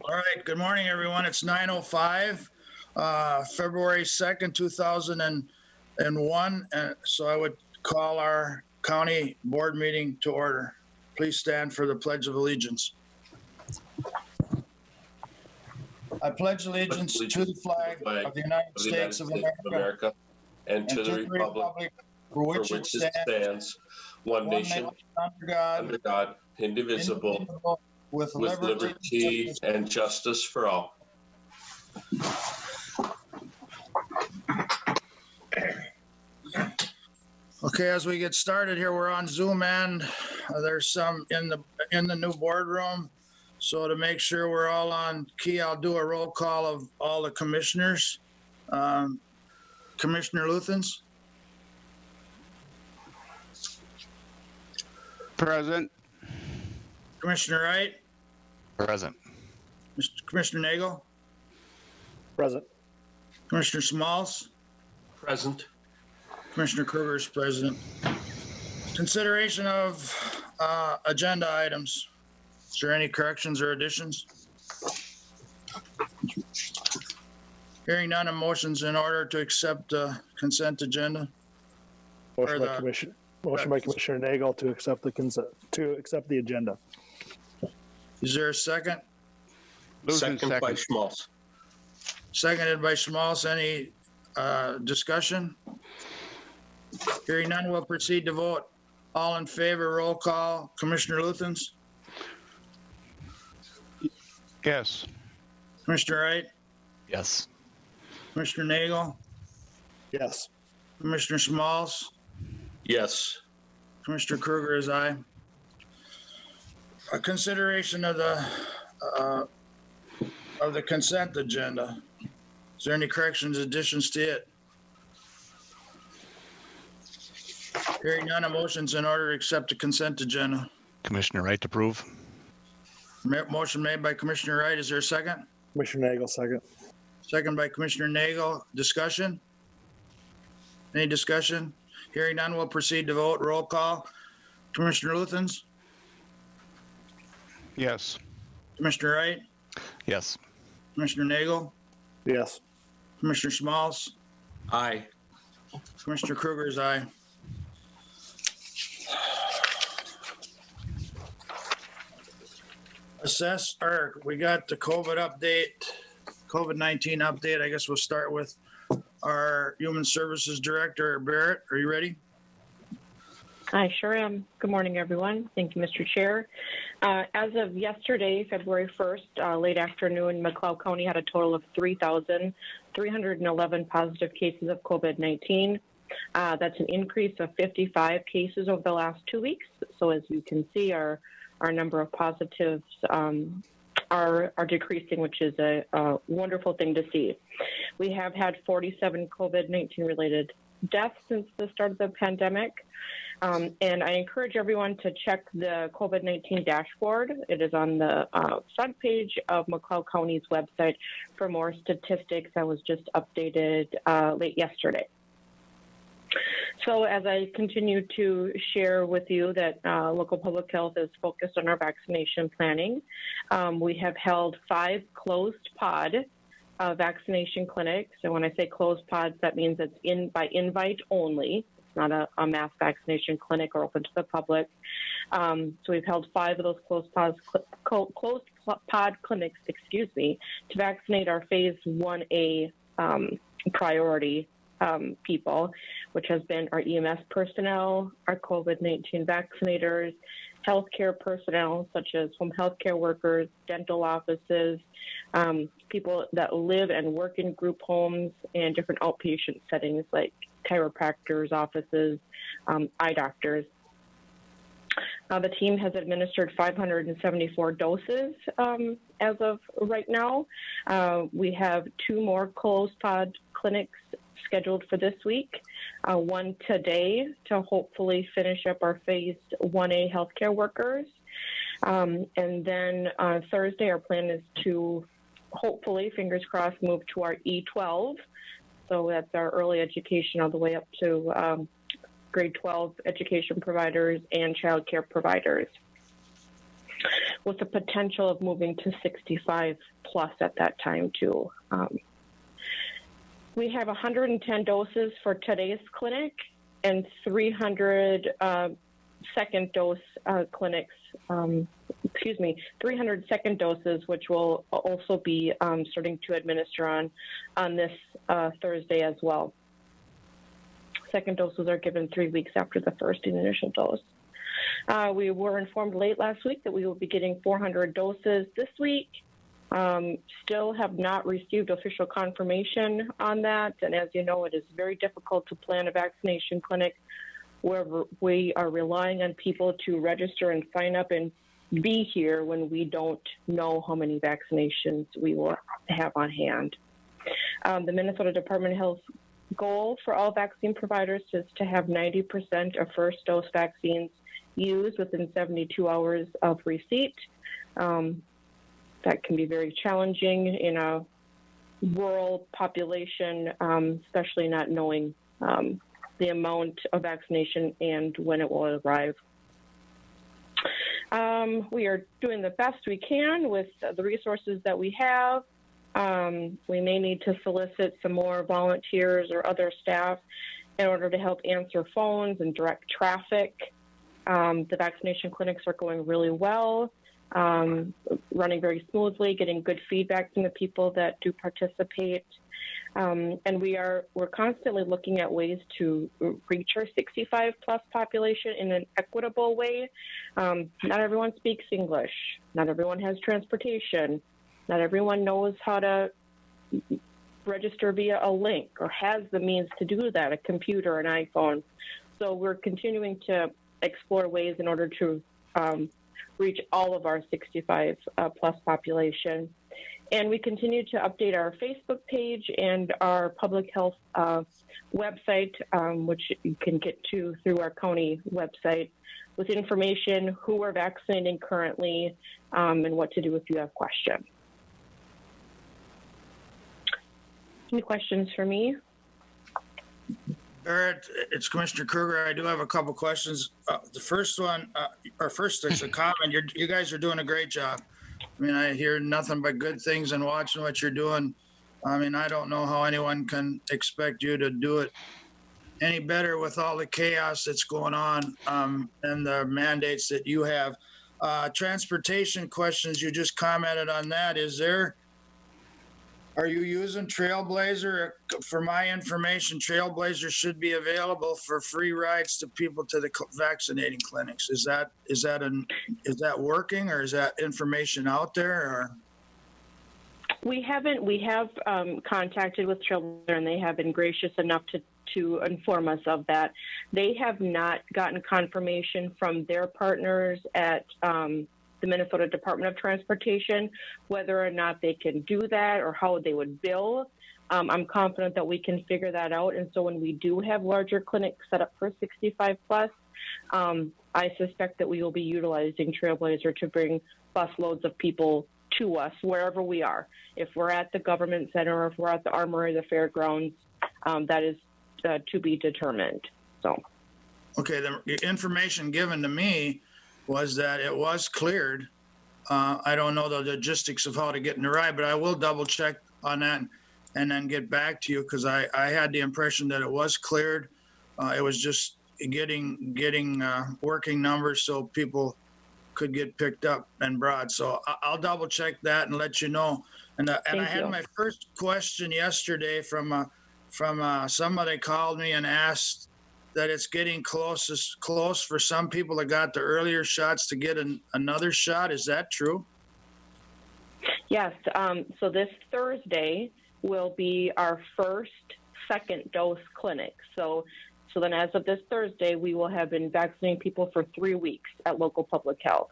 All right, good morning, everyone. It's 9:05, February 2nd, 2001. So I would call our county board meeting to order. Please stand for the Pledge of Allegiance. I pledge allegiance to the flag of the United States of America and to the republic for which it stands, one nation, under God, indivisible, with liberty and justice for all. Okay, as we get started here, we're on Zoom, and there's some in the new boardroom. So to make sure we're all on key, I'll do a roll call of all the commissioners. Commissioner Luthens? Present. Commissioner Wright? Present. Commissioner Nagel? Present. Commissioner Smalls? Present. Commissioner Kruger is present. Consideration of agenda items. Is there any corrections or additions? Hearing none, a motion's in order to accept the consent agenda. Motion by Commissioner Nagel to accept the agenda. Is there a second? Second by Schmaltz. Seconded by Schmaltz. Any discussion? Hearing none, we'll proceed to vote. All in favor, roll call. Commissioner Luthens? Yes. Commissioner Wright? Yes. Commissioner Nagel? Yes. Commissioner Smalls? Yes. Commissioner Kruger is aye. A consideration of the consent agenda. Is there any corrections, additions to it? Hearing none, a motion's in order to accept the consent agenda. Commissioner Wright to approve. Motion made by Commissioner Wright. Is there a second? Commissioner Nagel, second. Second by Commissioner Nagel. Discussion? Any discussion? Hearing none, we'll proceed to vote. Roll call. Commissioner Luthens? Yes. Commissioner Wright? Yes. Commissioner Nagel? Yes. Commissioner Smalls? Aye. Commissioner Kruger is aye. We got the COVID-19 update. I guess we'll start with our Human Services Director, Barrett. Are you ready? I sure am. Good morning, everyone. Thank you, Mr. Chair. As of yesterday, February 1st, late afternoon, McLeod County had a total of 3,311 positive cases of COVID-19. That's an increase of 55 cases over the last 2 weeks. So as you can see, our number of positives are decreasing, which is a wonderful thing to see. We have had 47 COVID-19 related deaths since the start of the pandemic. And I encourage everyone to check the COVID-19 dashboard. It is on the front page of McLeod County's website for more statistics. That was just updated late yesterday. So as I continue to share with you that local public health is focused on our vaccination planning, we have held 5 closed pod vaccination clinics. And when I say closed pods, that means it's by invite only. It's not a mass vaccination clinic or open to the public. So we've held 5 of those closed pod clinics, to vaccinate our phase 1A priority people, which has been our EMS personnel, our COVID-19 vaccinators, healthcare personnel such as home healthcare workers, dental offices, people that live and work in group homes and different outpatient settings like chiropractors' offices, eye doctors. The team has administered 574 doses as of right now. We have 2 more closed pod clinics scheduled for this week, one today to hopefully finish up our phase 1A healthcare workers. And then on Thursday, our plan is to hopefully, fingers crossed, move to our E12. So that's our early education all the way up to grade 12 education providers and child care providers. with the potential of moving to 65 plus at that time too. We have 110 doses for today's clinic and 300 second dose clinics, 300 second doses, which will also be starting to administer on this Thursday as well. Second doses are given 3 weeks after the first initial dose. We were informed late last week that we will be getting 400 doses this week. Still have not received official confirmation on that. And as you know, it is very difficult to plan a vaccination clinic where we are relying on people to register and sign up and be here when we don't know how many vaccinations we will have on hand. The Minnesota Department of Health goal for all vaccine providers is to have 90% of first dose vaccines used within 72 hours of receipt. That can be very challenging in a rural population, especially not knowing the amount of vaccination and when it will arrive. We are doing the best we can with the resources that we have. We may need to solicit some more volunteers or other staff in order to help answer phones and direct traffic. The vaccination clinics are going really well, running very smoothly, getting good feedback from the people that do participate. And we're constantly looking at ways to reach our 65 plus population in an equitable way. Not everyone speaks English. Not everyone has transportation. Not everyone knows how to register via a link or has the means to do that, a computer, an iPhone. So we're continuing to explore ways in order to reach all of our 65 plus population. And we continue to update our Facebook page and our public health website, which you can get to through our county website, with information who we're vaccinating currently and what to do if you have questions. Any questions for me? Barrett, it's Commissioner Kruger. I do have a couple questions. The first one, there's a comment. You guys are doing a great job. I mean, I hear nothing but good things and watching what you're doing. I mean, I don't know how anyone can expect you to do it any better with all the chaos that's going on and the mandates that you have. Transportation questions, you just commented on that. Are you using Trailblazer? For my information, Trailblazer should be available for free rides to people to the vaccinating clinics. Is that working, or is that information out there? Or? We have contacted with Trailblazer, and they have been gracious enough to inform us of that. They have not gotten confirmation from their partners at the Minnesota Department of Transportation, whether or not they can do that or how they would bill. I'm confident that we can figure that out. And so when we do have larger clinics set up for 65 plus, I suspect that we will be utilizing Trailblazer to bring busloads of people to us wherever we are. If we're at the government center, or if we're at the Armory, the fairgrounds, that is to be determined. So, okay, the information given to me was that it was cleared. I don't know the logistics of how to get in the ride, but I will double check on that and then get back to you, because I had the impression that it was cleared. It was just getting working numbers so people could get picked up and brought. So I'll double check that and let you know. And I had my first question yesterday from somebody called me and asked that it's getting close for some people that got the earlier shots to get another shot. Is that true? Yes. So this Thursday will be our first second dose clinic. So then as of this Thursday, we will have been vaccinating people for 3 weeks at local public health.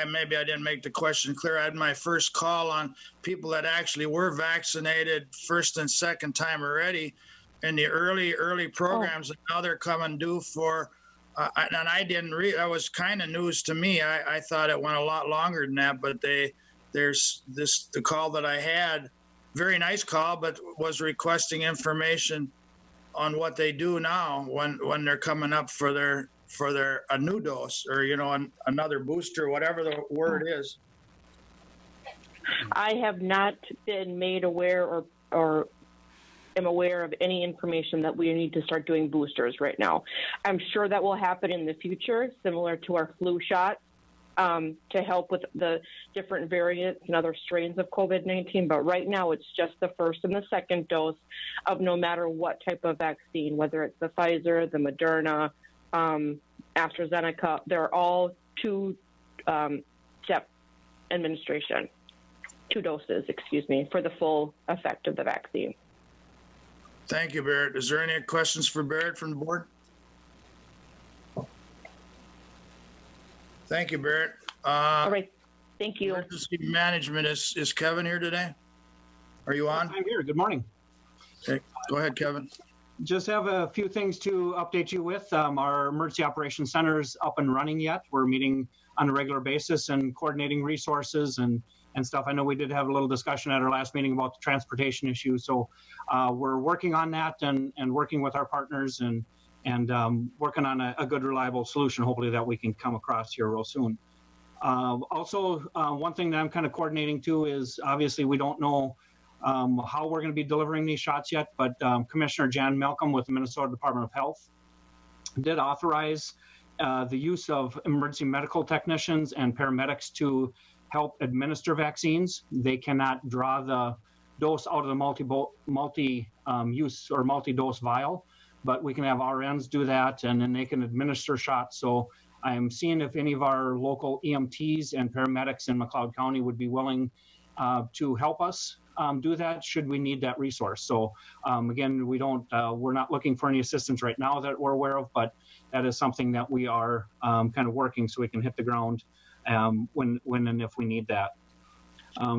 Maybe I didn't make the question clear. I had my first call on people that actually were vaccinated first and second time already in the early programs, and now they're coming due for, and I didn't that was kind of news to me. I thought it went a lot longer than that, but there's the call that I had, very nice call, but was requesting information on what they do now when they're coming up for their for a new dose or, another booster, whatever the word is. I have not been made aware or am aware of any information that we need to start doing boosters right now. I'm sure that will happen in the future, similar to our flu shot, to help with the different variants and other strains of COVID-19. But right now, it's just the first and the second dose of no matter what type of vaccine, whether it's the Pfizer, the Moderna, AstraZeneca. They're all two-step administration. 2 doses, for the full effect of the vaccine. Thank you, Barrett. Is there any questions for Barrett from the board? Thank you, Barrett. All right, thank you. Emergency management, is Kevin here today? Are you on? I'm here. Good morning. Okay, go ahead, Kevin. Just have a few things to update you with. Our emergency operations center is up and running yet. We're meeting on a regular basis and coordinating resources and stuff. I know we did have a little discussion at our last meeting about the transportation issue. So we're working on that and working with our partners and working on a good, reliable solution, hopefully that we can come across here real soon. Also, one thing that I'm kind of coordinating too is obviously we don't know how we're going to be delivering these shots yet, but Commissioner Jan Malcolm with the Minnesota Department of Health did authorize the use of emergency medical technicians and paramedics to help administer vaccines. They cannot draw the dose out of the multi-use or multi-dose vial, but we can have RNs do that, and then they can administer shots. So I'm seeing if any of our local EMTs and paramedics in McLeod County would be willing to help us do that should we need that resource. So again, we're not looking for any assistance right now that we're aware of, but that is something that we are kind of working so we can hit the ground when and if we need that.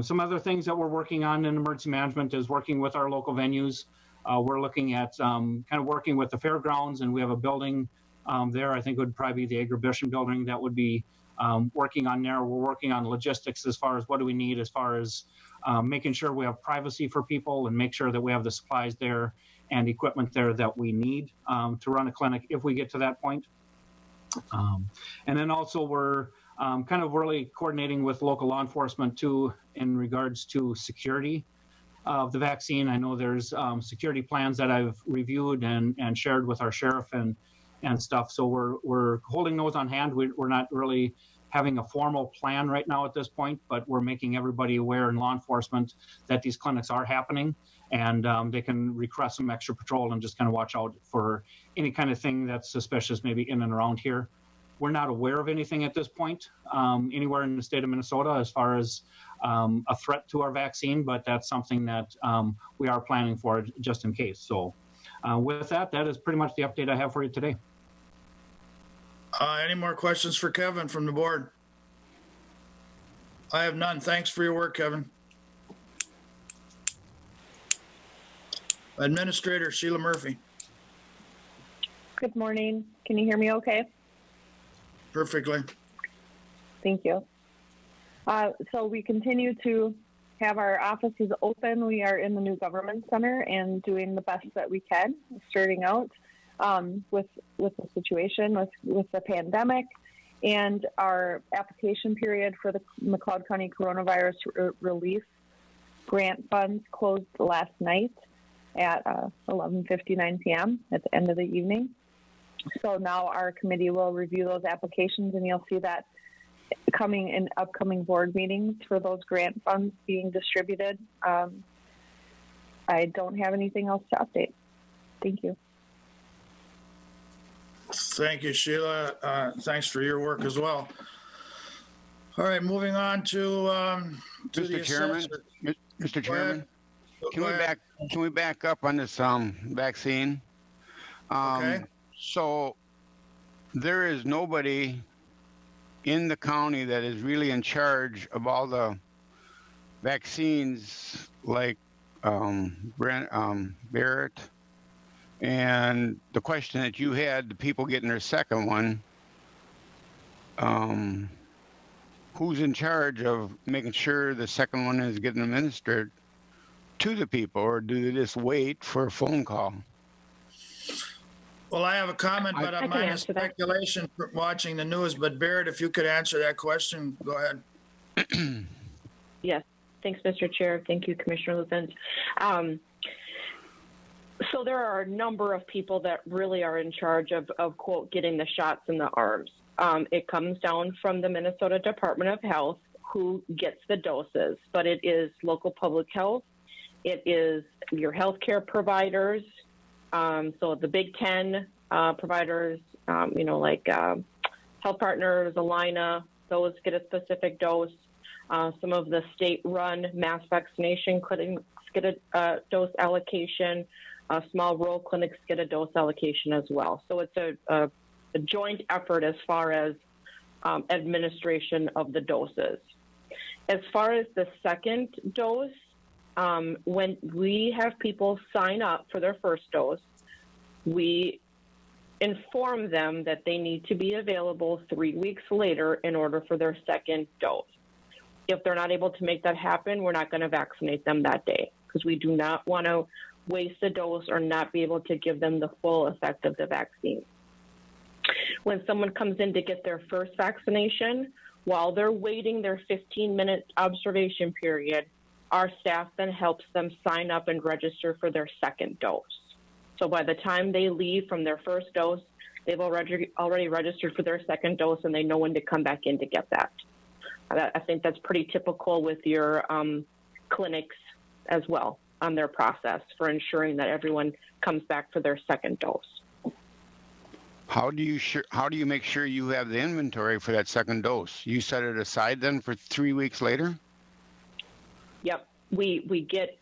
Some other things that we're working on in emergency management is working with our local venues. We're looking at kind of working with the fairgrounds, and we have a building there. I think it would probably be the Agribition building that would be working on there. We're working on logistics as far as what do we need as far as making sure we have privacy for people and make sure that we have the supplies there and equipment there that we need to run a clinic if we get to that point. And then also we're kind of really coordinating with local law enforcement too in regards to security of the vaccine. I know there's security plans that I've reviewed and shared with our sheriff and stuff. So we're holding those on hand. We're not really having a formal plan right now at this point, but we're making everybody aware in law enforcement that these clinics are happening, and they can request some extra patrol and just kind of watch out for any kind of thing that's suspicious maybe in and around here. We're not aware of anything at this point anywhere in the state of Minnesota as far as a threat to our vaccine, but that's something that we are planning for just in case. So with that is pretty much the update I have for you today. Any more questions for Kevin from the board? I have none. Thanks for your work, Kevin. Administrator Sheila Murphy. Good morning. Can you hear me okay? Perfectly. Thank you. So we continue to have our offices open. We are in the new government center and doing the best that we can, starting out with the situation with the pandemic, and our application period for the McLeod County Coronavirus Relief Grant Funds closed last night at 11:59 p.m. at the end of the evening. So now our committee will review those applications, and you'll see that coming in upcoming board meetings for those grant funds being distributed. I don't have anything else to update. Thank you. Thank you, Sheila. Thanks for your work as well. All right, moving on to the Mr. Chairman, assessor. Mr. Chairman, Go ahead. can we back up on this vaccine? Okay. So there is nobody in the county that is really in charge of all the vaccines like Barrett. And the question that you had, the people getting their second one, who's in charge of making sure the second one is getting administered to the people, or do they just wait for a phone call? Well, I have a comment, but I can mine is answer that. speculation for watching the news. But Barrett, if you could answer that question, go ahead. Yes. Thanks, Mr. Chair. Thank you, Commissioner Lutens. So there are a number of people that really are in charge of quote, getting the shots in the arms. It comes down from the Minnesota Department of Health, who gets the doses, but it is local public health. It is your healthcare providers. So the Big Ten providers, like Health Partners, Alina, those get a specific dose. Some of the state-run mass vaccination clinics get a dose allocation. Small rural clinics get a dose allocation as well. So it's a joint effort as far as administration of the doses. As far as the second dose, when we have people sign up for their first dose, we inform them that they need to be available 3 weeks later in order for their second dose. If they're not able to make that happen, we're not going to vaccinate them that day because we do not want to waste a dose or not be able to give them the full effect of the vaccine. When someone comes in to get their first vaccination, while they're waiting their 15-minute observation period, our staff then helps them sign up and register for their second dose. So by the time they leave from their first dose, they've already registered for their second dose and they know when to come back in to get that. I think that's pretty typical with your clinics as well on their process for ensuring that everyone comes back for their second dose. How do you make sure you have the inventory for that second dose? You set it aside then for 3 weeks later? Yep, when we get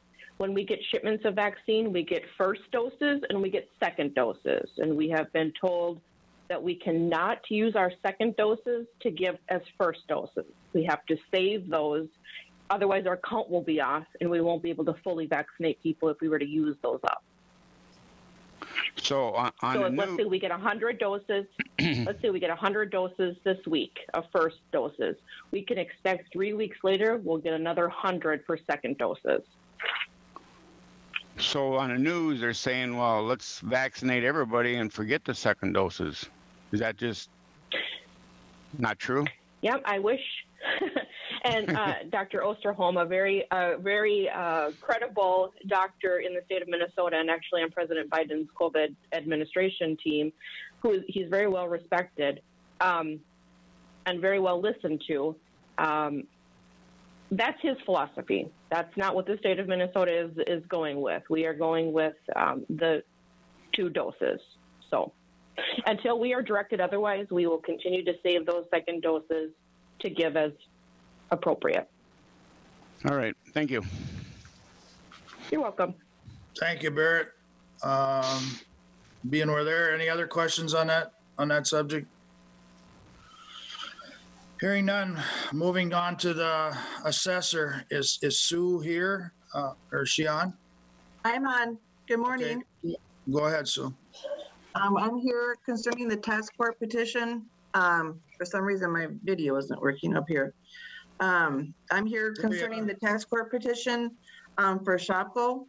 shipments of vaccine, we get first doses and we get second doses. And we have been told that we cannot use our second doses to give as first doses. We have to save those. Otherwise, our count will be off and we won't be able to fully vaccinate people if we were to use those up. So let's say we get 100 doses. Let's say we get 100 doses this week of first doses. We can expect 3 weeks later, we'll get another 100 for second doses. So on the news, they're saying, well, let's vaccinate everybody and forget the second doses. Is that just not true? Yep, I wish. And Dr. Osterholm, a very credible doctor in the state of Minnesota and actually on President Biden's COVID administration team, he's very well respected and very well listened to. That's his philosophy. That's not what the state of Minnesota is going with. We are going with the 2 doses. So until we are directed otherwise, we will continue to save those second doses to give as appropriate. All right. Thank you. You're welcome. Thank you, Barrett. Being we're there, any other questions on that subject? Hearing none, moving on to the assessor. Is Sue here? Or is she on? I'm on. Good morning. Okay. Go ahead, Sue. I'm here concerning the task force petition. For some reason, my video isn't working up here. I'm here concerning the task force petition for Shopko.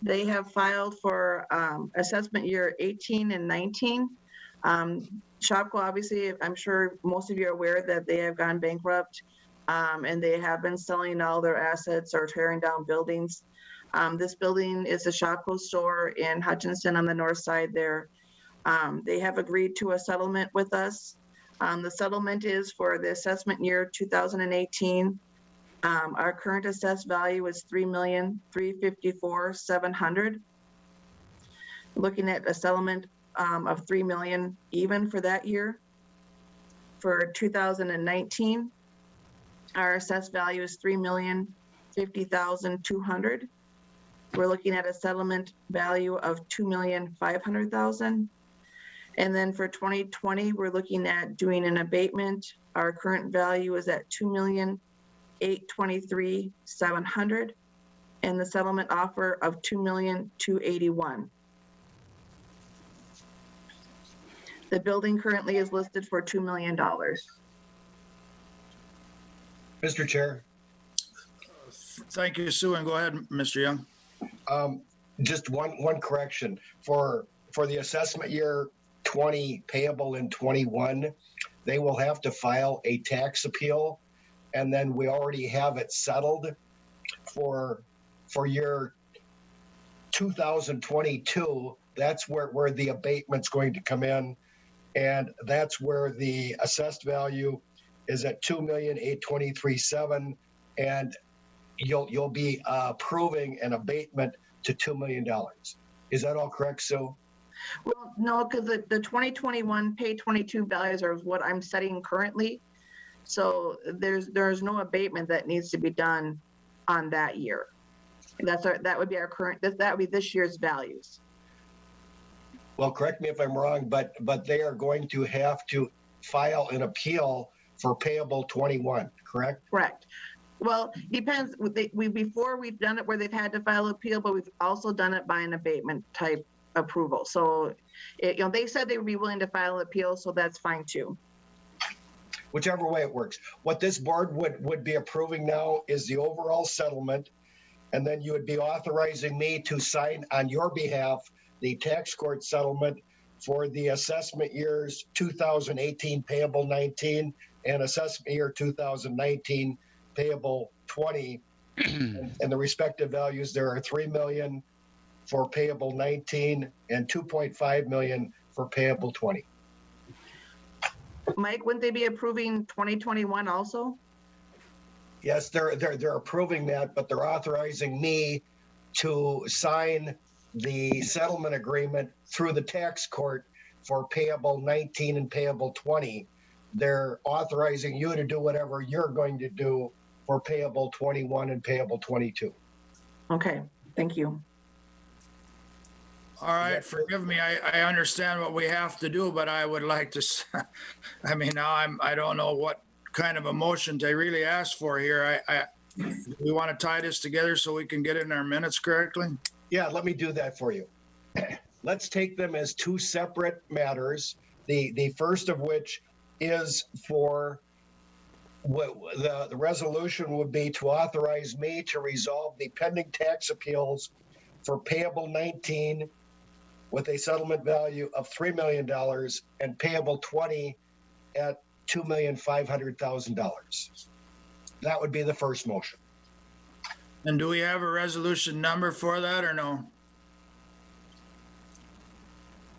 They have filed for assessment year 18 and 19. Shopko, obviously, I'm sure most of you are aware that they have gone bankrupt and they have been selling all their assets or tearing down buildings. This building is a Shopko store in Hutchinson on the north side there. They have agreed to a settlement with us. The settlement is for the assessment year 2018. Our current assessed value is $3,354,700. Looking at a settlement of $3 million even for that year. For 2019, our assessed value is $3,050,200. We're looking at a settlement value of $2,500,000. And then for 2020, we're looking at doing an abatement. Our current value is at $2,823,700, and the settlement offer of $2,281,000. The building currently is listed for $2 million. Mr. Chair. Thank you, Sue, and go ahead, Mr. Young. Just one correction for the assessment year 20 payable in 21, they will have to file a tax appeal. And then we already have it settled for year 2022. That's where the abatement's going to come in. And that's where the assessed value is at $2,823,700, and you'll be approving an abatement to $2 million. Is that all correct, Sue? Well, no, because the 2021 pay 22 values are what I'm setting currently. So there's no abatement that needs to be done on that year. That would be our current, that would be this year's values. Well, correct me if I'm wrong, but they are going to have to file an appeal for payable 21, correct? Correct. Well, depends. Before we've done it where they've had to file appeal, but we've also done it by an abatement type approval. So, they said they would be willing to file an appeal, so that's fine too. Whichever way it works. What this board would be approving now is the overall settlement, and then you would be authorizing me to sign on your behalf the tax court settlement for the assessment years 2018 payable 19 and assessment year 2019 payable 20, and the respective values there are $3 million for payable 19 and $2.5 million for payable 20. Mike, wouldn't they be approving 2021 also? Yes, they're approving that, but they're authorizing me to sign the settlement agreement through the tax court for payable 19 and payable 20. They're authorizing you to do whatever you're going to do for payable 21 and payable 22. Okay, thank you. All right, forgive me. I understand what we have to do, but I would like to, I mean, now I don't know what kind of a motion to really ask for here. We want to tie this together so we can get it in our minutes correctly? Yeah, let me do that for you. Let's take them as two separate matters. The first of which is for the resolution would be to authorize me to resolve the pending tax appeals for payable 19 with a settlement value of $3 million and payable 20 at $2,500,000. That would be the first motion. And do we have a resolution number for that or no?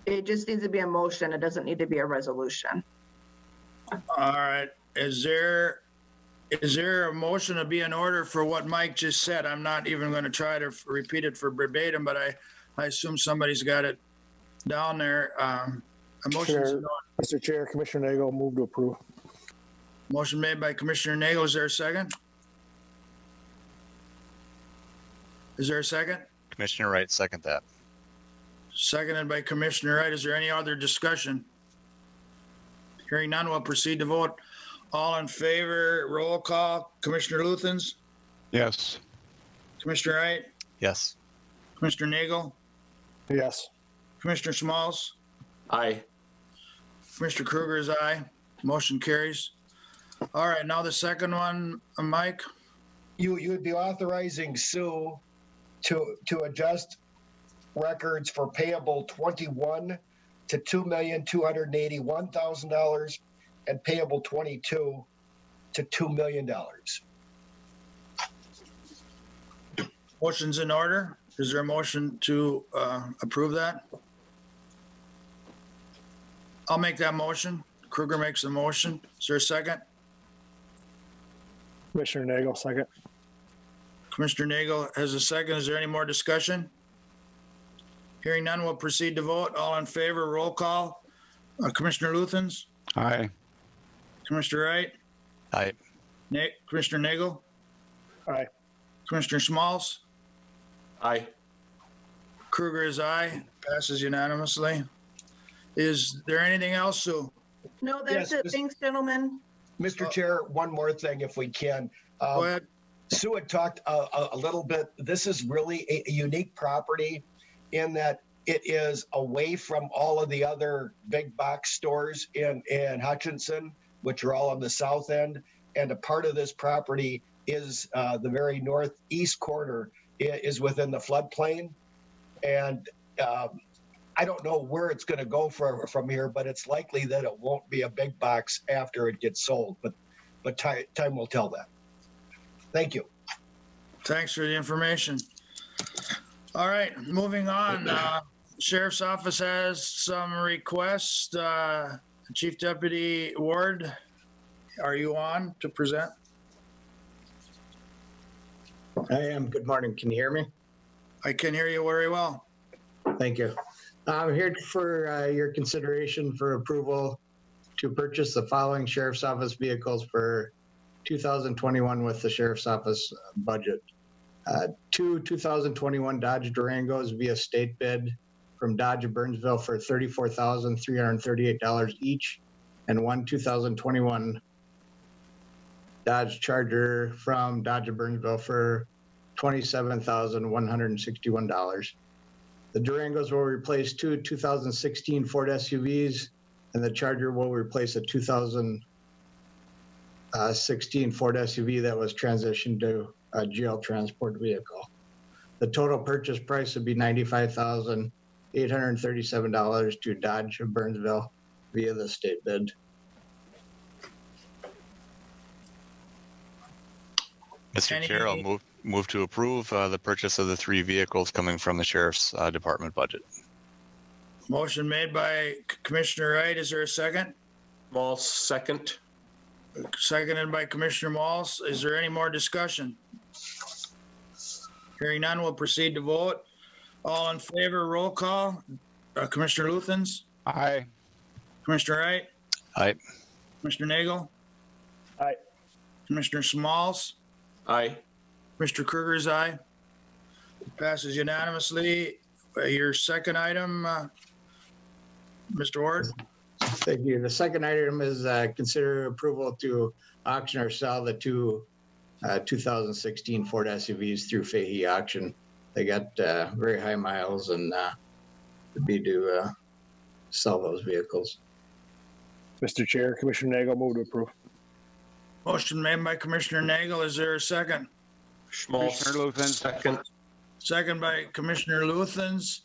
It just needs to be a motion. It doesn't need to be a resolution. All right. Is there a motion to be in order for what Mike just said? I'm not even going to try to repeat it for verbatim, but I assume somebody's got it down there. A motion. Mr. Chair, Commissioner Nagel, move to approve. Motion made by Commissioner Nagel. Is there a second? Is there a second? Commissioner Wright, second that. Seconded by Commissioner Wright. Is there any other discussion? Hearing none, we'll proceed to vote. All in favor, roll call. Commissioner Luthens? Yes. Commissioner Wright? Yes. Commissioner Nagel? Yes. Commissioner Smalls? Aye. Commissioner Kruger is aye. Motion carries. All right, now the second one, Mike? You would be authorizing Sue to adjust records for payable 21 to $2,281,000 and payable 22 to $2 million. Motion's in order. Is there a motion to approve that? I'll make that motion. Kruger makes the motion. Is there a second? Commissioner Nagel, second. Commissioner Nagel has a second. Is there any more discussion? Hearing none, we'll proceed to vote. All in favor, roll call. Commissioner Luthens? Aye. Commissioner Wright? Aye. Commissioner Nagel? Aye. Commissioner Smalls? Aye. Kruger is aye. Passes unanimously. Is there anything else, Sue? No, that's it. Thanks, gentlemen. Mr. Chair, one more thing if we can. Go ahead. Sue had talked a little bit. This is really a unique property in that it is away from all of the other big box stores in Hutchinson, which are all on the south end. And a part of this property is the very northeast corner is within the floodplain. And I don't know where it's going to go from here, but it's likely that it won't be a big box after it gets sold. But time will tell that. Thank you. Thanks for the information. All right, moving on. Sheriff's Office has some requests. Chief Deputy Ward, are you on to present? I am. Good morning. Can you hear me? I can hear you very well. Thank you. I'm here for your consideration for approval to purchase the following Sheriff's Office vehicles for 2021 with the Sheriff's Office budget. Two 2021 Dodge Durangos via state bid from Dodge of Burnsville for $34,338 each, and one 2021 Dodge Charger from Dodge of Burnsville for $27,161. The Durangos will replace two 2016 Ford SUVs, and the Charger will replace a 2016 Ford SUV that was transitioned to a GL transport vehicle. The total purchase price would be $95,837 to Dodge of Burnsville via the state bid. Mr. Chair, I'll move to approve the purchase of the 3 vehicles coming from the Sheriff's Department budget. Motion made by Commissioner Wright. Is there a second? Malls, second. Seconded by Commissioner Malls. Is there any more discussion? Hearing none, we'll proceed to vote. All in favor, roll call. Commissioner Luthens? Aye. Commissioner Wright? Aye. Commissioner Nagel? Aye. Commissioner Smalls? Aye. Mr. Kruger's aye. Passes unanimously. Your second item, Mr. Ward? Thank you. The second item is consider approval to auction or sell the two 2016 Ford SUVs through Fahey Auction. They got very high miles and would be to sell those vehicles. Mr. Chair, Commissioner Nagel, move to approve. Motion made by Commissioner Nagel. Is there a second? Schmaltz, Commissioner Luthens. second. Second by Commissioner Luthens.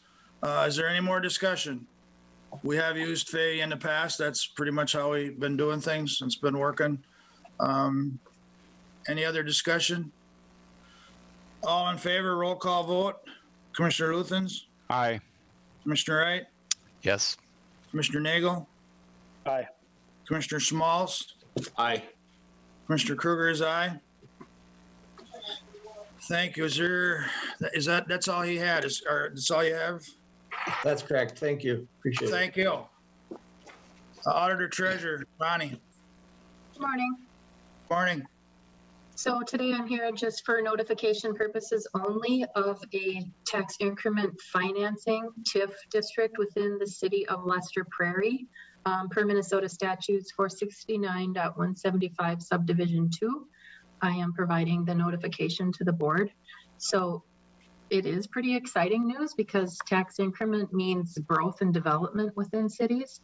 Is there any more discussion? We have used Fahey in the past. That's pretty much how we've been doing things. It's been working. Any other discussion? All in favor, roll call vote. Commissioner Luthens? Aye. Commissioner Wright? Yes. Commissioner Nagel? Aye. Commissioner Smalls? Aye. Commissioner Kruger is aye. Thank you. That's all he had? That's all you have? That's correct. Thank you. Appreciate it. Thank you. Auditor Treasurer, Bonnie. Good morning. Morning. So today I'm here just for notification purposes only of a tax increment financing TIF district within the city of Lester Prairie. Per Minnesota statutes 469.175 subdivision 2. I am providing the notification to the board. So it is pretty exciting news because tax increment means growth and development within cities.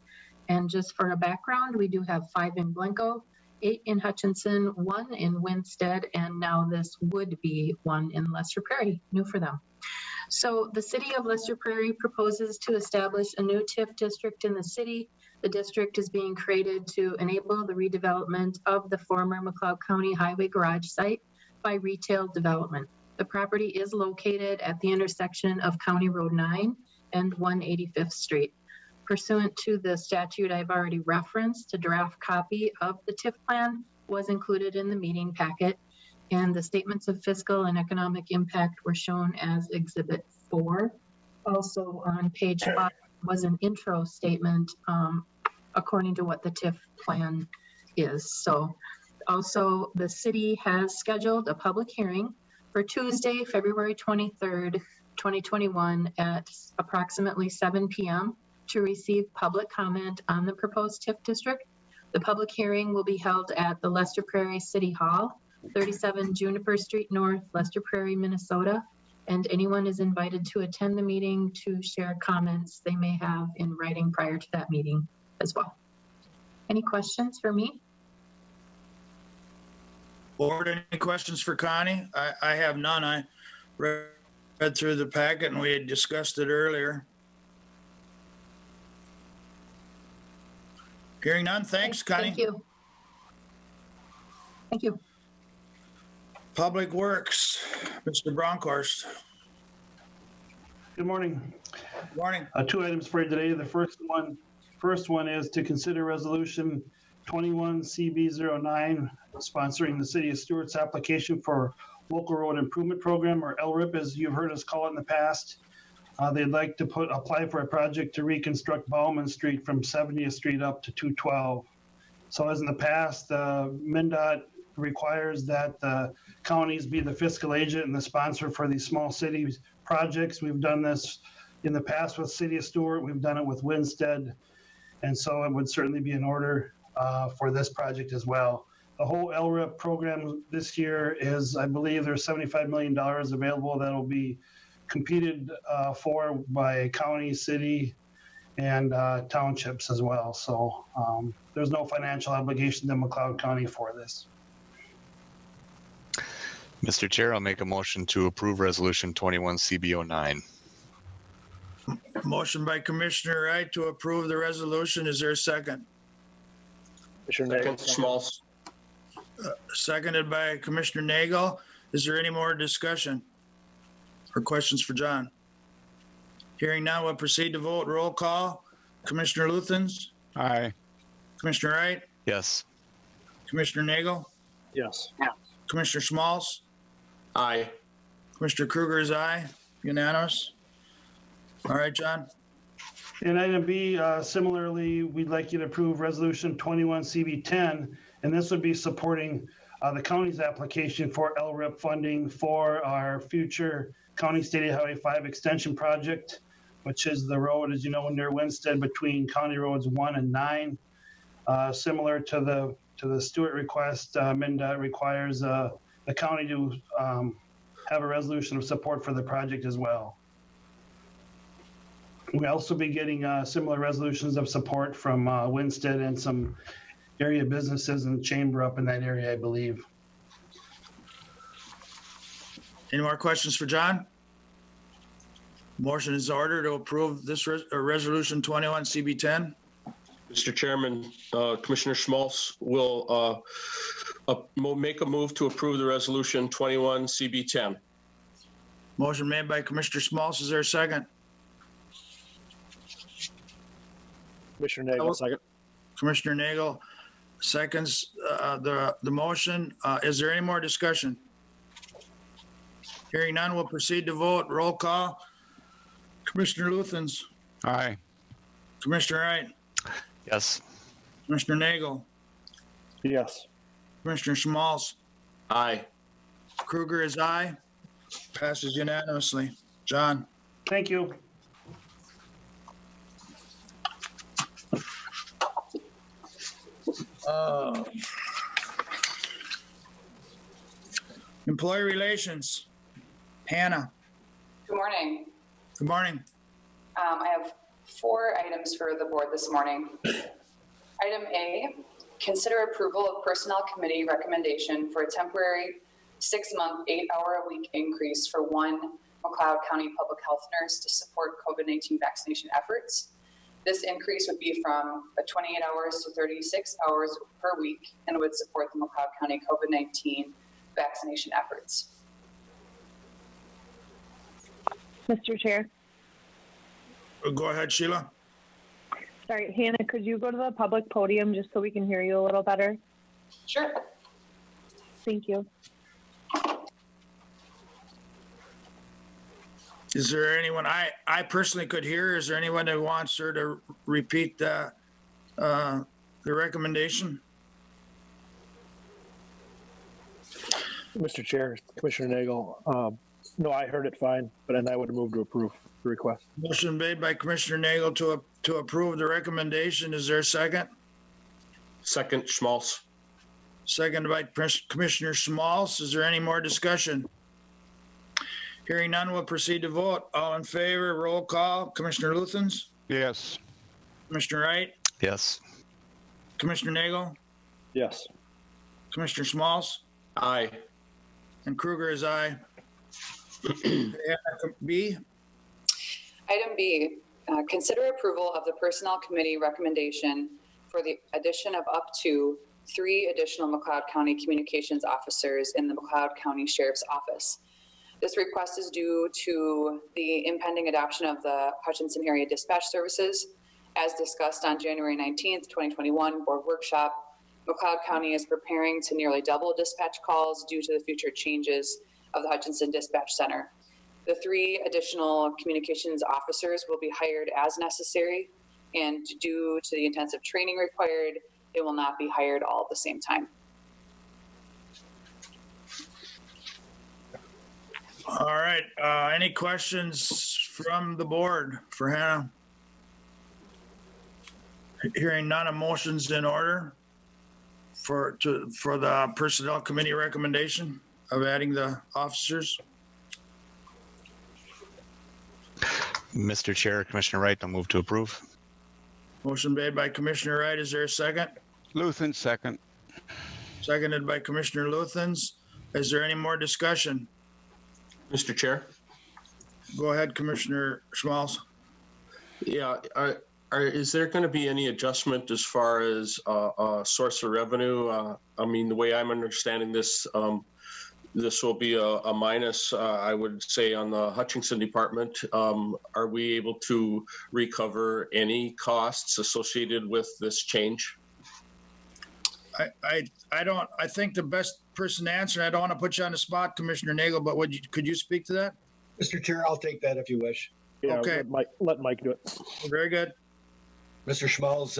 And just for a background, we do have 5 in Blanco, 8 in Hutchinson, 1 in Winstead, and now this would be 1 in Lester Prairie, new for them. So the city of Lester Prairie proposes to establish a new TIF district in the city. The district is being created to enable the redevelopment of the former McLeod County Highway Garage site by retail development. The property is located at the intersection of County Road 9 and 185th Street. Pursuant to the statute I've already referenced, a draft copy of the TIF plan was included in the meeting packet, and the statements of fiscal and economic impact were shown as Exhibit 4. Also on page 5 was an intro statement according to what the TIF plan is. So also the city has scheduled a public hearing for Tuesday, February 23rd, 2021 at approximately 7 p.m. to receive public comment on the proposed TIF district. The public hearing will be held at the Lester Prairie City Hall, 37 Juniper Street North, Lester Prairie, Minnesota. And anyone is invited to attend the meeting to share comments they may have in writing prior to that meeting as well. Any questions for me? Board, any questions for Connie? I have none. I read through the packet and we had discussed it earlier. Hearing none, thanks, Connie. Thank you. Thank you. Public Works, Mr. Bronkhorst. Good morning. Morning. 2 items for you today. The first one is to consider resolution 21 CB09 sponsoring the City of Stewart's application for Local Road Improvement Program, or LRIP, as you've heard us call it in the past. They'd like to apply for a project to reconstruct Bauman Street from 70th Street up to 212. So as in the past, MnDOT requires that the counties be the fiscal agent and the sponsor for these small cities projects. We've done this in the past with City of Stewart. We've done it with Winstead. And so it would certainly be in order for this project as well. The whole LRIP program this year is, I believe there's $75 million available that will be competed for by county, city, and townships as well. So there's no financial obligation to McLeod County for this. Mr. Chair, I'll make a motion to approve resolution 21 CB09. Motion by Commissioner Wright to approve the resolution. Is there a second? Commissioner Nagel. Second, Schmaltz. Seconded by Commissioner Nagel. Is there any more discussion or questions for John? Hearing none, we'll proceed to vote. Roll call. Commissioner Luthens. Aye. Commissioner Wright. Yes. Commissioner Nagel. Yes. Commissioner Schmaltz. Aye. Commissioner Kruger is aye. Unanimous. All right, John. And item B, similarly, we'd like you to approve resolution 21 CB10, and this would be supporting the county's application for LRIP funding for our future County State Highway 5 extension project, which is the road, as you know, near Winstead between County Roads 1 and 9. Similar to the Stewart request, MnDOT requires the county to have a resolution of support for the project as well. We'll also be getting similar resolutions of support from Winstead and some area businesses and chamber up in that area, I believe. Any more questions for John? Motion is ordered to approve this resolution 21 CB10. Mr. Chairman, Commissioner Schmaltz will make a move to approve the resolution 21 CB10. Motion made by Commissioner Schmaltz. Is there a second? Commissioner Nagel, second. Commissioner Nagel seconds the motion. Is there any more discussion? Hearing none, we'll proceed to vote. Roll call. Commissioner Luthens. Aye. Commissioner Wright. Yes. Commissioner Nagel. Yes. Commissioner Schmaltz. Aye. Kruger is aye. Passes unanimously. John. Thank you. Employee relations. Hannah. Good morning. Good morning. I have 4 items for the board this morning. Item A, consider approval of Personnel Committee recommendation for a temporary 6-month, 8-hour-a-week increase for 1 McLeod County public health nurse to support COVID-19 vaccination efforts. This increase would be from 28 hours to 36 hours per week and would support the McLeod County COVID-19 vaccination efforts. Mr. Chair. Go ahead, Sheila. Sorry, Hannah, could you go to the public podium just so we can hear you a little better? Sure. Thank you. Is there anyone I personally could hear? Is there anyone that wants her to repeat the recommendation? Mr. Chair, Commissioner Nagel, no, I heard it fine, but then I would move to approve the request. Motion made by Commissioner Nagel to approve the recommendation. Is there a second? Second, Schmaltz. Seconded by Commissioner Schmaltz. Is there any more discussion? Hearing none, we'll proceed to vote. All in favor, roll call. Commissioner Luthens? Yes. Commissioner Wright? Yes. Commissioner Nagel? Yes. Commissioner Schmaltz? Aye. And Kruger is aye. B? Item B, consider approval of the Personnel Committee recommendation for the addition of up to 3 additional McLeod County communications officers in the McLeod County Sheriff's Office. This request is due to the impending adoption of the Hutchinson Area Dispatch Services. As discussed on January 19th, 2021 board workshop, McLeod County is preparing to nearly double dispatch calls due to the future changes of the Hutchinson Dispatch Center. The 3 additional communications officers will be hired as necessary, and due to the intensive training required, they will not be hired all at the same time. All right. Any questions from the board for Hannah? Hearing none, a motion's in order for the Personnel Committee recommendation of adding the officers. Mr. Chair, Commissioner Wright, I'll move to approve. Motion made by Commissioner Wright. Is there a second? Luthens, second. Seconded by Commissioner Luthens. Is there any more discussion? Mr. Chair? Go ahead, Commissioner Schmalz. Yeah, is there going to be any adjustment as far as source of revenue? I mean, the way I'm understanding this, this will be a minus, I would say, on the Hutchinson department. Are we able to recover any costs associated with this change? I think the best person to answer, I don't want to put you on the spot, Commissioner Nagel, but could you speak to that? Mr. Chair, I'll take that if you wish. Yeah, okay. Let Mike do it. Very good. Mr. Schmalz,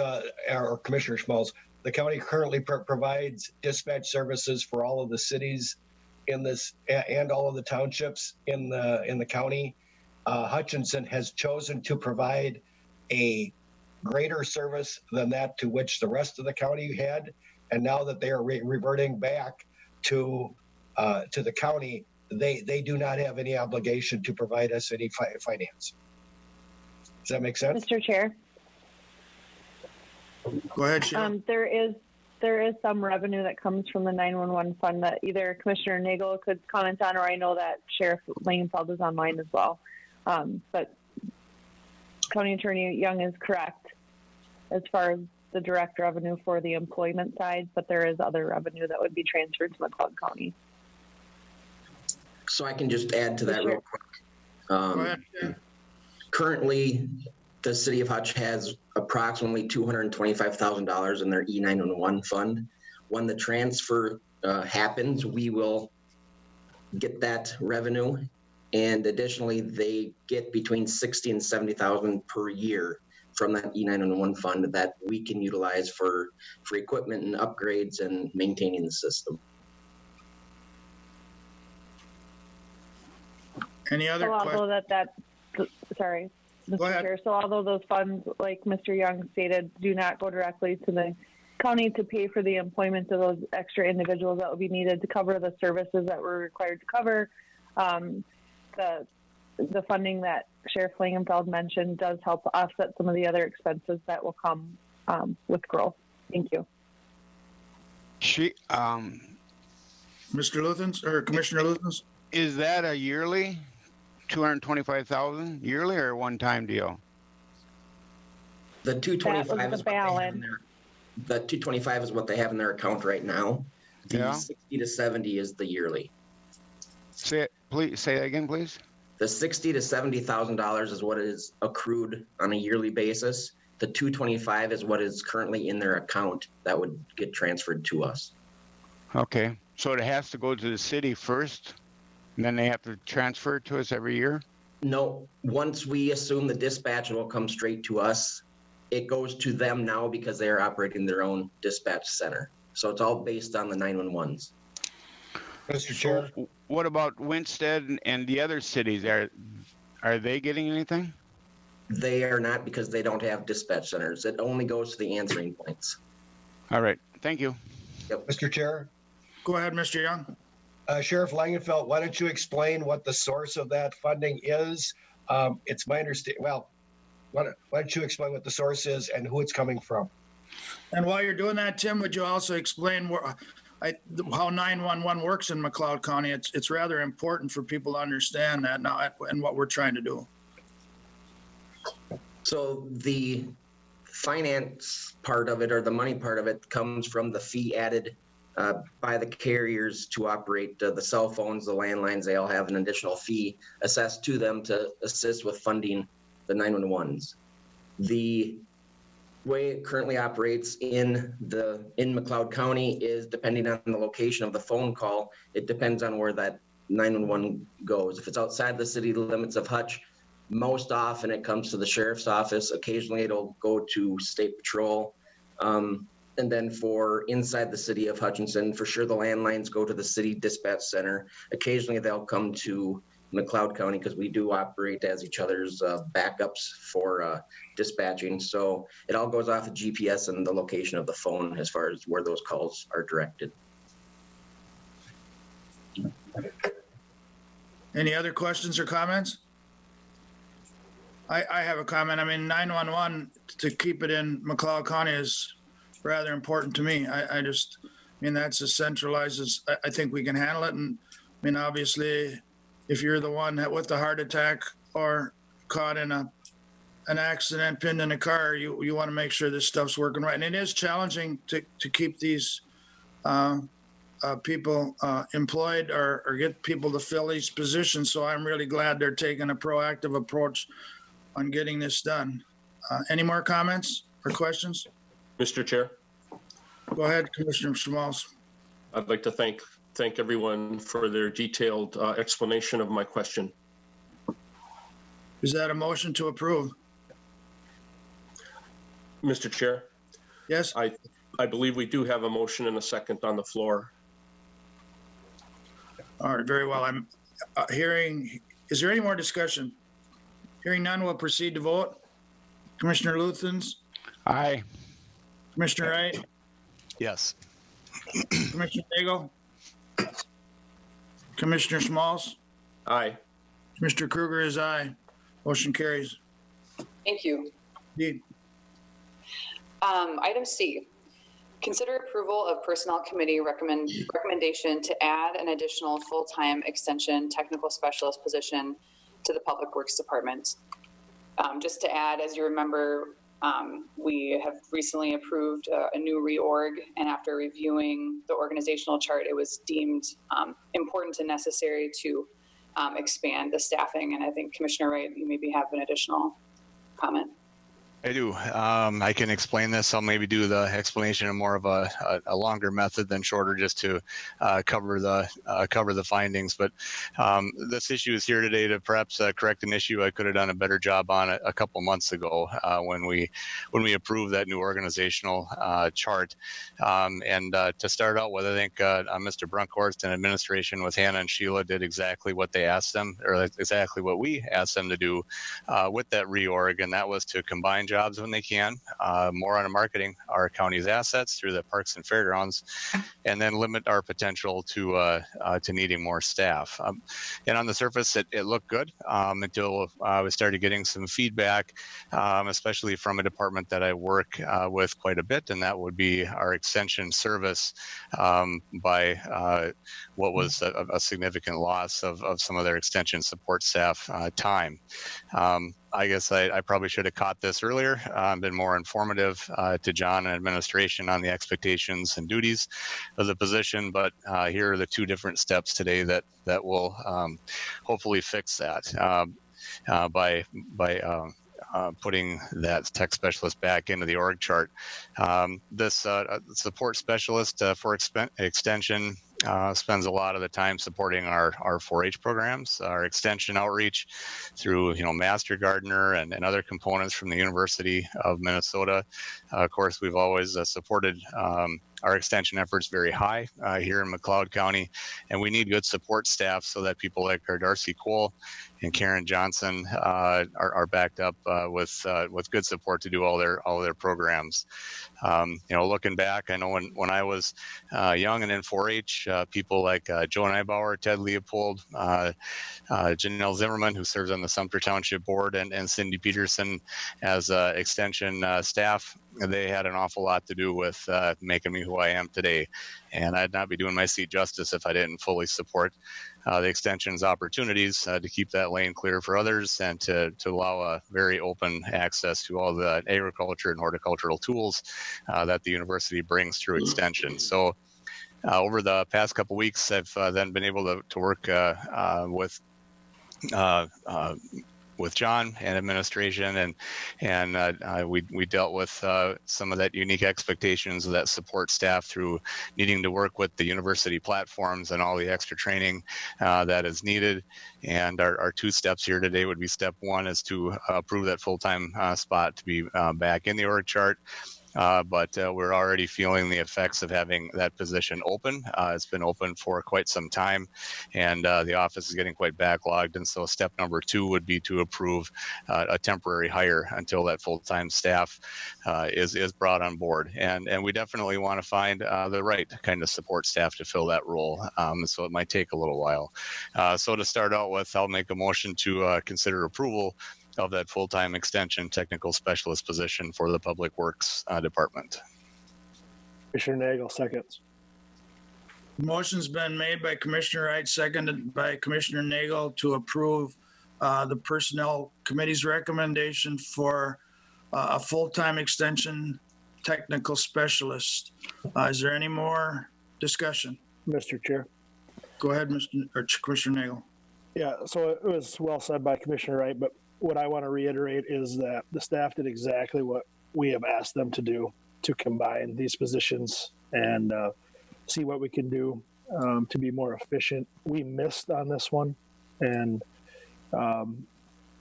or Commissioner Schmalz, the county currently provides dispatch services for all of the cities in this and all of the townships in the county. Hutchinson has chosen to provide a greater service than that to which the rest of the county had, and now that they are reverting back to the county, they do not have any obligation to provide us any finance. Does that make sense? Mr. Chair. Go ahead, Sheila. There is some revenue that comes from the 911 fund that either Commissioner Nagel could comment on, or I know that Sheriff Langenfeld is online as well. But County Attorney Young is correct as far as the direct revenue for the employment side, but there is other revenue that would be transferred to McLeod County. So I can just add to that real quick. Go ahead. Currently, the city of Hutch has approximately $225,000 in their E911 fund. When the transfer happens, we will get that revenue, and additionally, they get between $60,000 and $70,000 per year from that E911 fund that we can utilize for equipment and upgrades and maintaining the system. Any other questions? Sorry, Mr. Chair. So although those funds, like Mr. Young stated, do not go directly to the county to pay for the employment of those extra individuals that would be needed to cover the services that we're required to cover, the funding that Sheriff Langenfeld mentioned does help offset some of the other expenses that will come with growth. Thank you. Mr. Luthens or Commissioner Luthens? Is that a yearly? 225,000 yearly or a one-time deal? The 225 is the balance. The 225 is what they have in their account right now. The 60 to 70 is the yearly. Say it, please. Say that again, please. The $60,000 to $70,000 is what is accrued on a yearly basis. The 225 is what is currently in their account that would get transferred to us. Okay, so it has to go to the city first, and then they have to transfer it to us every year? No, once we assume the dispatch, it will come straight to us. It goes to them now because they are operating their own dispatch center. So it's all based on the 911s. Mr. Chair. So what about Winsted and the other cities? Are they getting anything? They are not, because they don't have dispatch centers. It only goes to the answering points. All right. Thank you. Yep. Mr. Chair. Go ahead, Mr. Young. Sheriff Langenfeld, why don't you explain what the source of that funding is? It's my understanding. Well, why don't you explain what the source is and who it's coming from? And while you're doing that, Tim, would you also explain how 911 works in McLeod County? It's rather important for people to understand that now and what we're trying to do. So the finance part of it, or the money part of it, comes from the fee added by the carriers to operate the cell phones, the landlines. They all have an additional fee assessed to them to assist with funding the 911s. The way it currently operates in McLeod County is depending on the location of the phone call. It depends on where that 911 goes. If it's outside the city limits of Hutch, most often it comes to the sheriff's office. Occasionally it'll go to state patrol. And then for inside the city of Hutchinson, for sure the landlines go to the city dispatch center. Occasionally they'll come to McLeod County because we do operate as each other's backups for dispatching. So it all goes off of GPS and the location of the phone as far as where those calls are directed. Any other questions or comments? I have a comment. I mean, 911, to keep it in McLeod County is rather important to me. I mean, that's as centralized as I think we can handle it. And I mean, obviously, if you're the one with the heart attack or caught in an accident, pinned in a car, you want to make sure this stuff's working right. And it is challenging to keep these people employed or get people to fill these positions. So I'm really glad they're taking a proactive approach on getting this done. Any more comments or questions? Mr. Chair. Go ahead, Commissioner Smalls. I'd like to thank everyone for their detailed explanation of my question. Is that a motion to approve? Mr. Chair? Yes. I believe we do have a motion and a second on the floor. All right, very well. I'm hearing, is there any more discussion? Hearing none, we'll proceed to vote. Commissioner Luthens? Aye. Commissioner Wright? Yes. Commissioner Nagel? Commissioner Smalls? Aye. Mr. Kruger is aye. Motion carries. Thank you. Indeed. Item C, consider approval of Personnel Committee recommendation to add an additional full-time extension technical specialist position to the Public Works Department. Just to add, as you remember, we have recently approved a new reorg, and after reviewing the organizational chart, it was deemed important and necessary to expand the staffing. And I think Commissioner Wright, you maybe have an additional comment. I do. I can explain this. I'll maybe do the explanation in more of a longer method than shorter, just to cover the findings. But this issue is here today to perhaps correct an issue I could have done a better job on a couple months ago when we approved that new organizational chart. And to start out with, I think Mr. Brunkhorst and administration with Hannah and Sheila did exactly what they asked them, or exactly what we asked them to do with that reorg, and that was to combine jobs when they can, more on marketing our county's assets through the parks and fairgrounds, and then limit our potential to needing more staff. And on the surface, it looked good until we started getting some feedback, especially from a department that I work with quite a bit, and that would be our extension service, by what was a significant loss of some of their extension support staff time. I guess I probably should have caught this earlier, been more informative to John and administration on the expectations and duties of the position. But here are the two different steps today that will hopefully fix that by putting that tech specialist back into the org chart. This support specialist for extension spends a lot of the time supporting our 4-H programs, our extension outreach through, Master Gardener and other components from the University of Minnesota. Of course, we've always supported our extension efforts very high here in McLeod County, and we need good support staff so that people like our Darcy Cole and Karen Johnson are backed up with good support to do all their programs. Looking back, I know when I was young and in 4-H, people like Joe Neibauer, Ted Leopold, Janelle Zimmerman, who serves on the Sumter Township Board, and Cindy Peterson as extension staff they had an awful lot to do with making me who I am today. And I'd not be doing my seat justice if I didn't fully support the extension's opportunities to keep that lane clear for others and to allow a very open access to all the agriculture and horticultural tools that the university brings through extension. So over the past couple weeks, I've then been able to work with John and administration, and we dealt with some of that unique expectations of that support staff through needing to work with the university platforms and all the extra training that is needed. And our two steps here today would be step one is to approve that full-time spot to be back in the org chart. But we're already feeling the effects of having that position open. It's been open for quite some time, and the office is getting quite backlogged. And so step number two would be to approve a temporary hire until that full-time staff is brought on board. And we definitely want to find the right kind of support staff to fill that role. So it might take a little while. So to start out with, I'll make a motion to consider approval of that full-time extension technical specialist position for the Public Works Department. Commissioner Nagel, seconds. Motion's been made by Commissioner Wright, seconded by Commissioner Nagel to approve the Personnel Committee's recommendation for a full-time extension technical specialist. Is there any more discussion? Mr. Chair. Go ahead, Commissioner Nagel. Yeah, so it was well said by Commissioner Wright, but what I want to reiterate is that the staff did exactly what we have asked them to do, to combine these positions and see what we can do to be more efficient. We missed on this one, and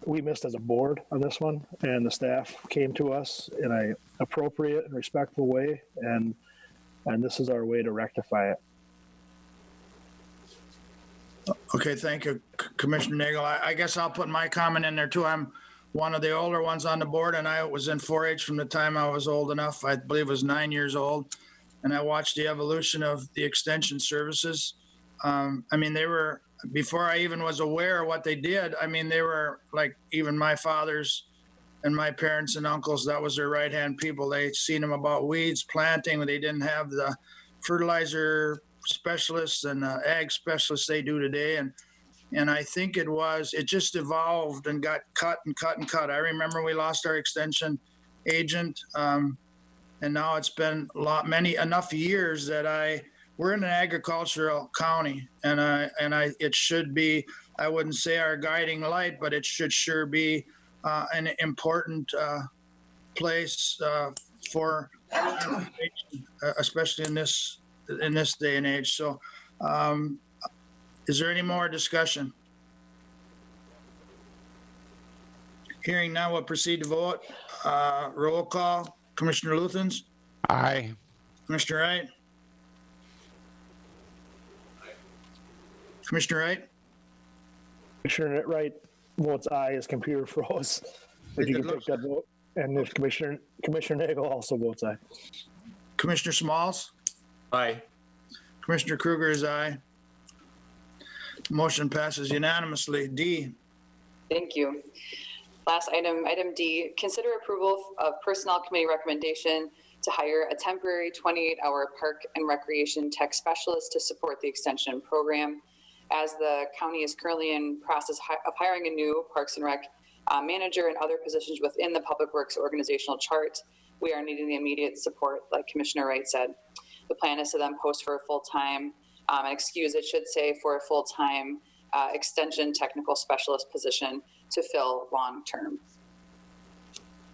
we missed as a board on this one, and the staff came to us in an appropriate and respectful way, and this is our way to rectify it. Okay, thank you, Commissioner Nagel. I guess I'll put my comment in there too. I'm one of the older ones on the board, and I was in 4-H from the time I was old enough. I believe I was 9 years old, and I watched the evolution of the extension services. I mean, they were, before I even was aware of what they did, I mean, they were like even my fathers and my parents and uncles, that was their right-hand people. They'd seen them about weeds, planting. They didn't have the fertilizer specialists and ag specialists they do today, and I think it just evolved and got cut and cut and cut. I remember we lost our extension agent, and now it's been enough years that we're in an agricultural county, and it should be, I wouldn't say our guiding light, but it should sure be an important place for especially in this day and age. So is there any more discussion? Hearing none, we'll proceed to vote. Roll call. Commissioner Luthens? Aye. Commissioner Wright? Commissioner Wright? Commissioner Wright votes aye. His computer froze. If you can take that vote. And if Commissioner Nagel also votes aye. Commissioner Smalls? Aye. Commissioner Kruger is aye. Motion passes unanimously. D. Thank you. Last item, item D, consider approval of Personnel Committee recommendation to hire a temporary 28-hour park and recreation tech specialist to support the extension program. As the county is currently in process of hiring a new Parks and Rec manager and other positions within the Public Works organizational chart, we are needing the immediate support, like Commissioner Wright said. The plan is to then post for a full-time, it should say for a full-time extension technical specialist position to fill long-term.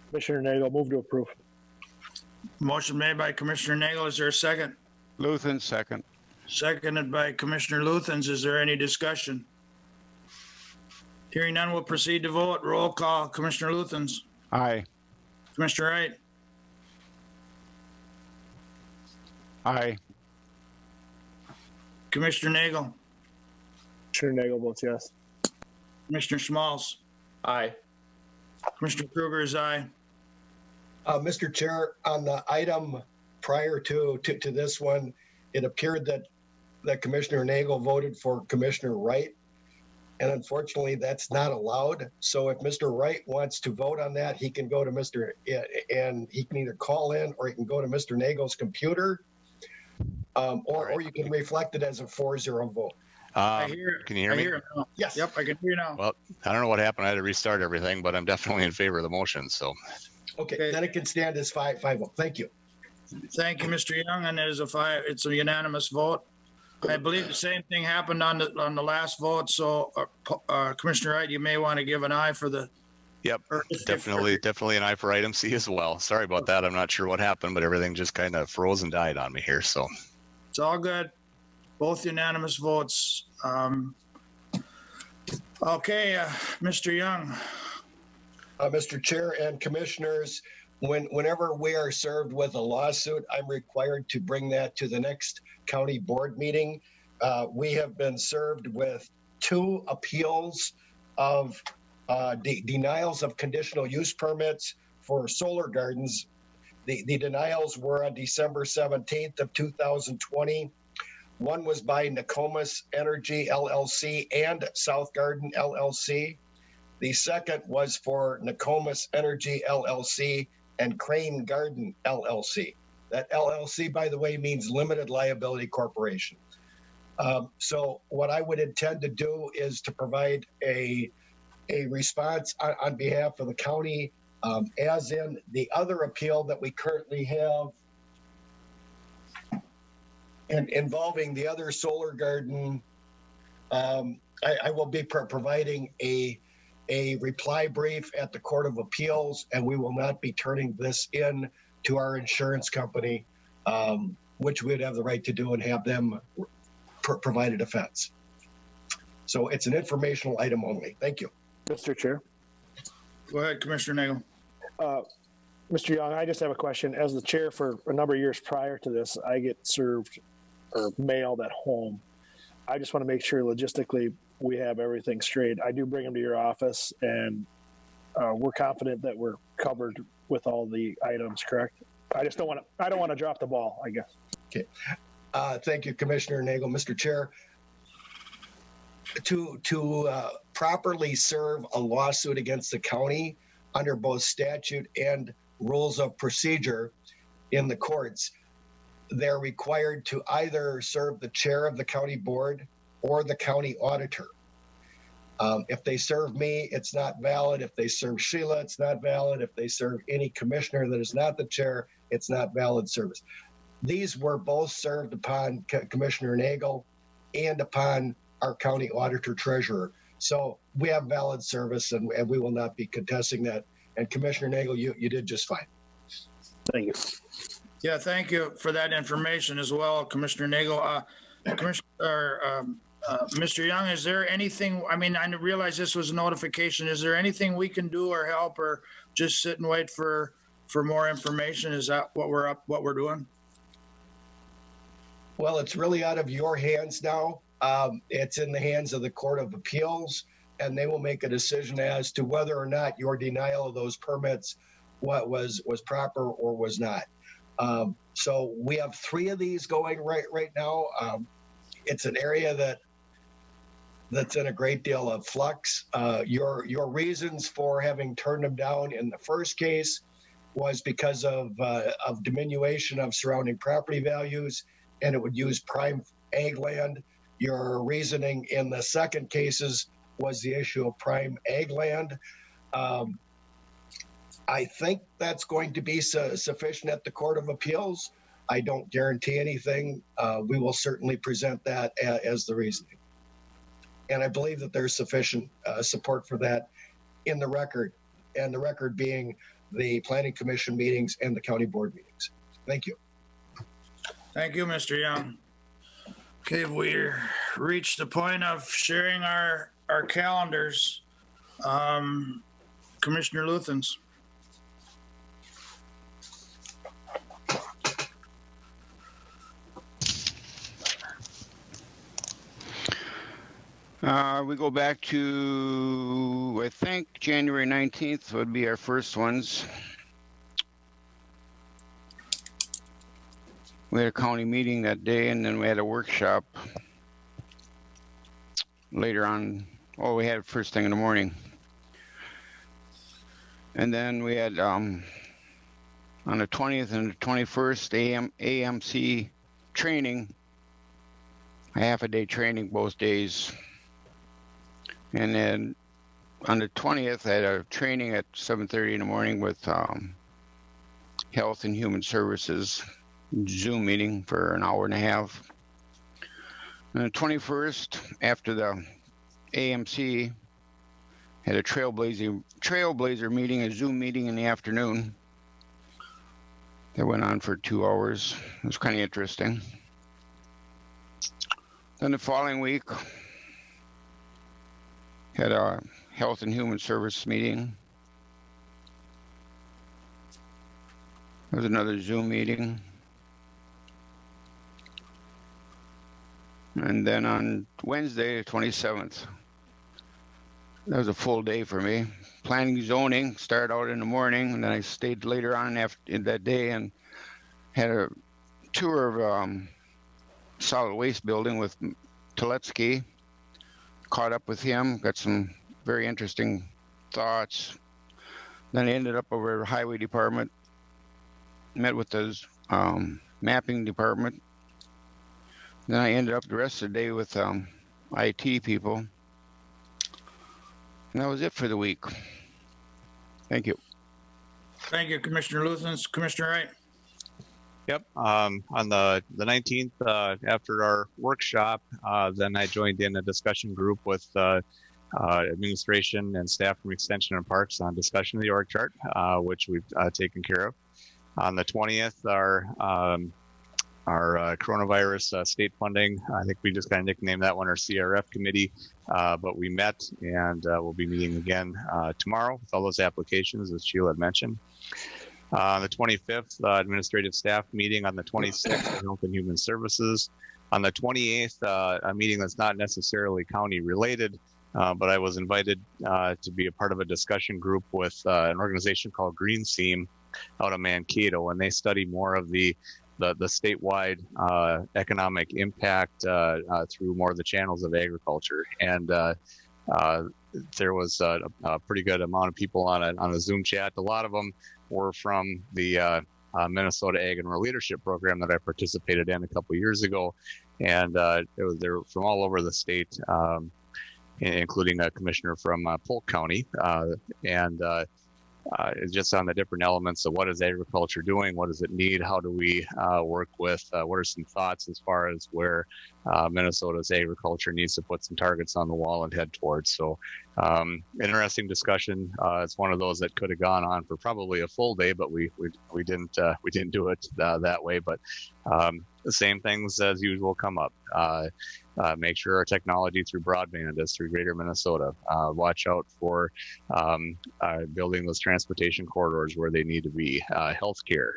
Commissioner Nagel, move to approve. Motion made by Commissioner Nagel. Is there a second? Luthens, second. Seconded by Commissioner Luthens. Is there any discussion? Hearing none, we'll proceed to vote. Roll call. Commissioner Luthens? Aye. Commissioner Wright? Aye. Commissioner Nagel? Commissioner Nagel votes yes. Commissioner Smalls? Aye. Commissioner Kruger is aye. Mr. Chair, on the item prior to this one, it appeared that Commissioner Nagel voted for Commissioner Wright. And unfortunately, that's not allowed. So if Mr. Wright wants to vote on that, he can go to and he can either call in or he can go to Mr. Nagel's computer, or you can reflect it as a 4-0 vote. I hear. Can you hear me? Hear him now. Yes. Yep, I can hear you now. Well, I don't know what happened. I had to restart everything, but I'm definitely in favor of the motion. So. Okay. Then it can stand as 5-0. Thank you. Thank you, Mr. Young, and it's a unanimous vote. I believe the same thing happened on the last vote. So, Commissioner Wright, you may want to give an eye for the. Yep, definitely an eye for item C as well. Sorry about that. I'm not sure what happened, but everything just kind of froze and died on me here. So it's all good. Both unanimous votes. Okay, Mr. Young. Mr. Chair and Commissioners, whenever we are served with a lawsuit, I'm required to bring that to the next county board meeting. We have been served with 2 appeals of denials of conditional use permits for solar gardens. The denials were on December 17th of 2020. One was by Nokomis Energy LLC and South Garden LLC. The second was for Nokomis Energy LLC and Crane Garden LLC. That LLC, by the way, means Limited Liability Corporation. So what I would intend to do is to provide a response on behalf of the county, as in the other appeal that we currently have, and involving the other solar garden. I will be providing a reply brief at the Court of Appeals, and we will not be turning this in to our insurance company, which we'd have the right to do and have them provide a defense. So it's an informational item only. Thank you. Mr. Chair. Go ahead, Commissioner Nagel. Mr. Young, I just have a question. As the chair for a number of years prior to this, I get served or mailed at home. I just want to make sure logistically we have everything straight. I do bring them to your office, and we're confident that we're covered with all the items, correct? I don't want to drop the ball, I guess. Okay. Thank you, Commissioner Nagel. Mr. Chair, to properly serve a lawsuit against the county under both statute and rules of procedure in the courts, they're required to either serve the chair of the county board or the county auditor. If they serve me, it's not valid. If they serve Sheila, it's not valid. If they serve any commissioner that is not the chair, it's not valid service. These were both served upon Commissioner Nagel and upon our county auditor treasurer. So we have valid service, and we will not be contesting that. And Commissioner Nagel, you did just fine. Thank you. Yeah, thank you for that information as well, Commissioner Nagel. Mr. Young, is there anything, I mean, I realize this was a notification. Is there anything we can do or help, or just sit and wait for more information? Is that what we're doing? Well, it's really out of your hands now. It's in the hands of the Court of Appeals, and they will make a decision as to whether or not your denial of those permits was proper or was not. So we have 3 of these going right now. It's an area that's in a great deal of flux. Your reasons for having turned them down in the first case was because of diminution of surrounding property values, and it would use prime ag land. Your reasoning in the second cases was the issue of prime ag land. I think that's going to be sufficient at the Court of Appeals. I don't guarantee anything. We will certainly present that as the reasoning. And I believe that there's sufficient support for that in the record, and the record being the Planning Commission meetings and the county board meetings. Thank you. Thank you, Mr. Young. Okay, we reached the point of sharing our calendars. Commissioner Luthens. We go back to, I think, January 19th would be our first ones. We had a county meeting that day, and then we had a workshop later on Oh, we had it first thing in the morning. And then we had on the 20th and the 21st AMC training, a half a day training both days. And then on the 20th, I had a training at 7:30 in the morning with Health and Human Services, Zoom meeting for an hour and a half. And the 21st, after the AMC, had a trailblazer meeting, a Zoom meeting in the afternoon. That went on for 2 hours. It was kind of interesting. Then the following week, had a Health and Human Service meeting. There was another Zoom meeting. And then on Wednesday, the 27th, that was a full day for me. Planning zoning started out in the morning, and then I stayed later on in that day and had a tour of solid waste building with Tuletsky. Caught up with him, got some very interesting thoughts. Then I ended up over at the Highway Department, met with the mapping department. Then I ended up the rest of the day with IT people. And that was it for the week. Thank you. Thank you, Commissioner Luthens. Commissioner Wright. Yep. On the 19th, after our workshop, then I joined in a discussion group with administration and staff from Extension and Parks on discussion of the org chart, which we've taken care of. On the 20th, our coronavirus state funding, I think we just kind of nicknamed that one our CRF committee, but we met and we'll be meeting again tomorrow with all those applications, as Sheila had mentioned. On the 25th, administrative staff meeting. On the 26th, Health and Human Services. On the 28th, a meeting that's not necessarily county related, but I was invited to be a part of a discussion group with an organization called Green Seam out of Mankato, and they study more of the statewide economic impact through more of the channels of agriculture. And there was a pretty good amount of people on a Zoom chat. A lot of them were from the Minnesota Ag and Rural Leadership Program that I participated in a couple of years ago. And they're from all over the state, including a commissioner from Polk County. It's just on the different elements of what is agriculture doing, what does it need, how do we work with, what are some thoughts as far as where Minnesota's agriculture needs to put some targets on the wall and head towards. So interesting discussion. It's one of those that could have gone on for probably a full day, but we didn't do it that way. But the same things as usual come up. Make sure our technology through broadband is through Greater Minnesota. Watch out for building those transportation corridors where they need to be. Healthcare,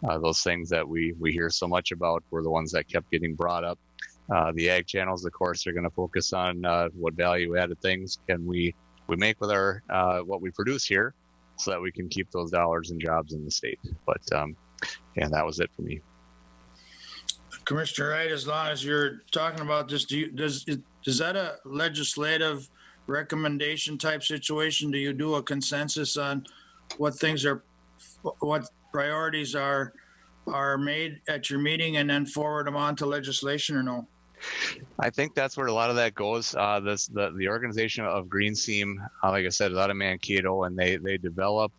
those things that we hear so much about were the ones that kept getting brought up. The ag channels, of course, are going to focus on what value-added things can we make with our what we produce here, so that we can keep those dollars and jobs in the state. But and that was it for me. Commissioner Wright, as long as you're talking about this, does that a legislative recommendation type situation? Do you do a consensus on what priorities are made at your meeting and then forward them on to legislation, or no? I think that's where a lot of that goes. The organization of Green Seam, like I said, is out of Mankato, and they develop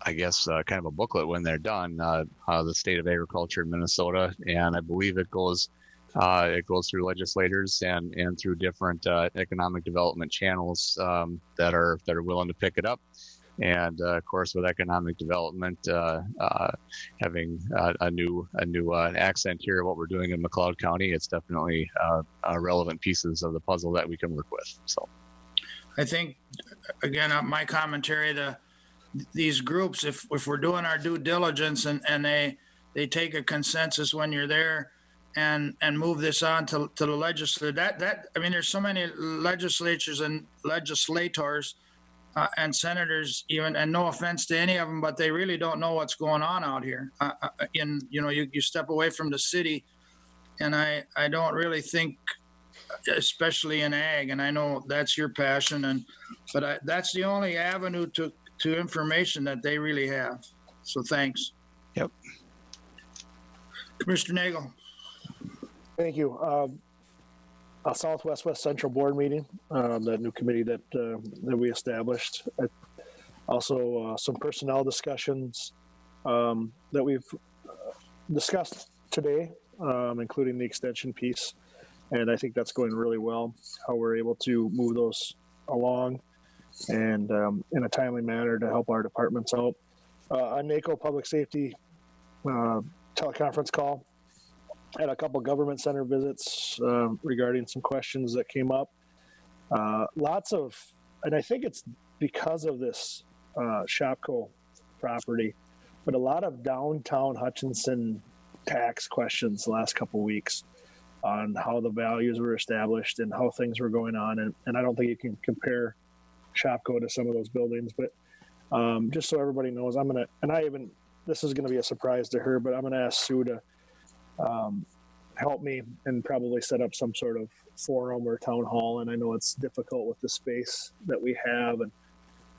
I guess kind of a booklet when they're done, the state of agriculture in Minnesota, and I believe it goes through legislators and through different economic development channels that are willing to pick it up. And of course, with economic development having a new accent here, what we're doing in McLeod County, it's definitely relevant pieces of the puzzle that we can work with. So, I think again, my commentary, these groups, if we're doing our due diligence and they take a consensus when you're there and move this on to the legislature, that I mean, there's so many legislatures and legislators and senators even, and no offense to any of them, but they really don't know what's going on out here. You step away from the city and I don't really think, especially in ag, and I know that's your passion, but that's the only avenue to information that they really have. So thanks. Yep. Commissioner Nagel. Thank you. A Southwest West Central Board meeting, that new committee that we established. Also, some personnel discussions that we've discussed today, including the extension piece. And I think that's going really well, how we're able to move those along and in a timely manner to help our departments out. On NACO Public Safety teleconference call, had a couple government center visits regarding some questions that came up. Lots of, and I think it's because of this Shopko property, but a lot of downtown Hutchinson tax questions the last couple of weeks on how the values were established and how things were going on. And I don't think you can compare Shopko to some of those buildings, but just so everybody knows, this is going to be a surprise to her, but I'm going to ask Sue to help me and probably set up some sort of forum or town hall. And I know it's difficult with the space that we have and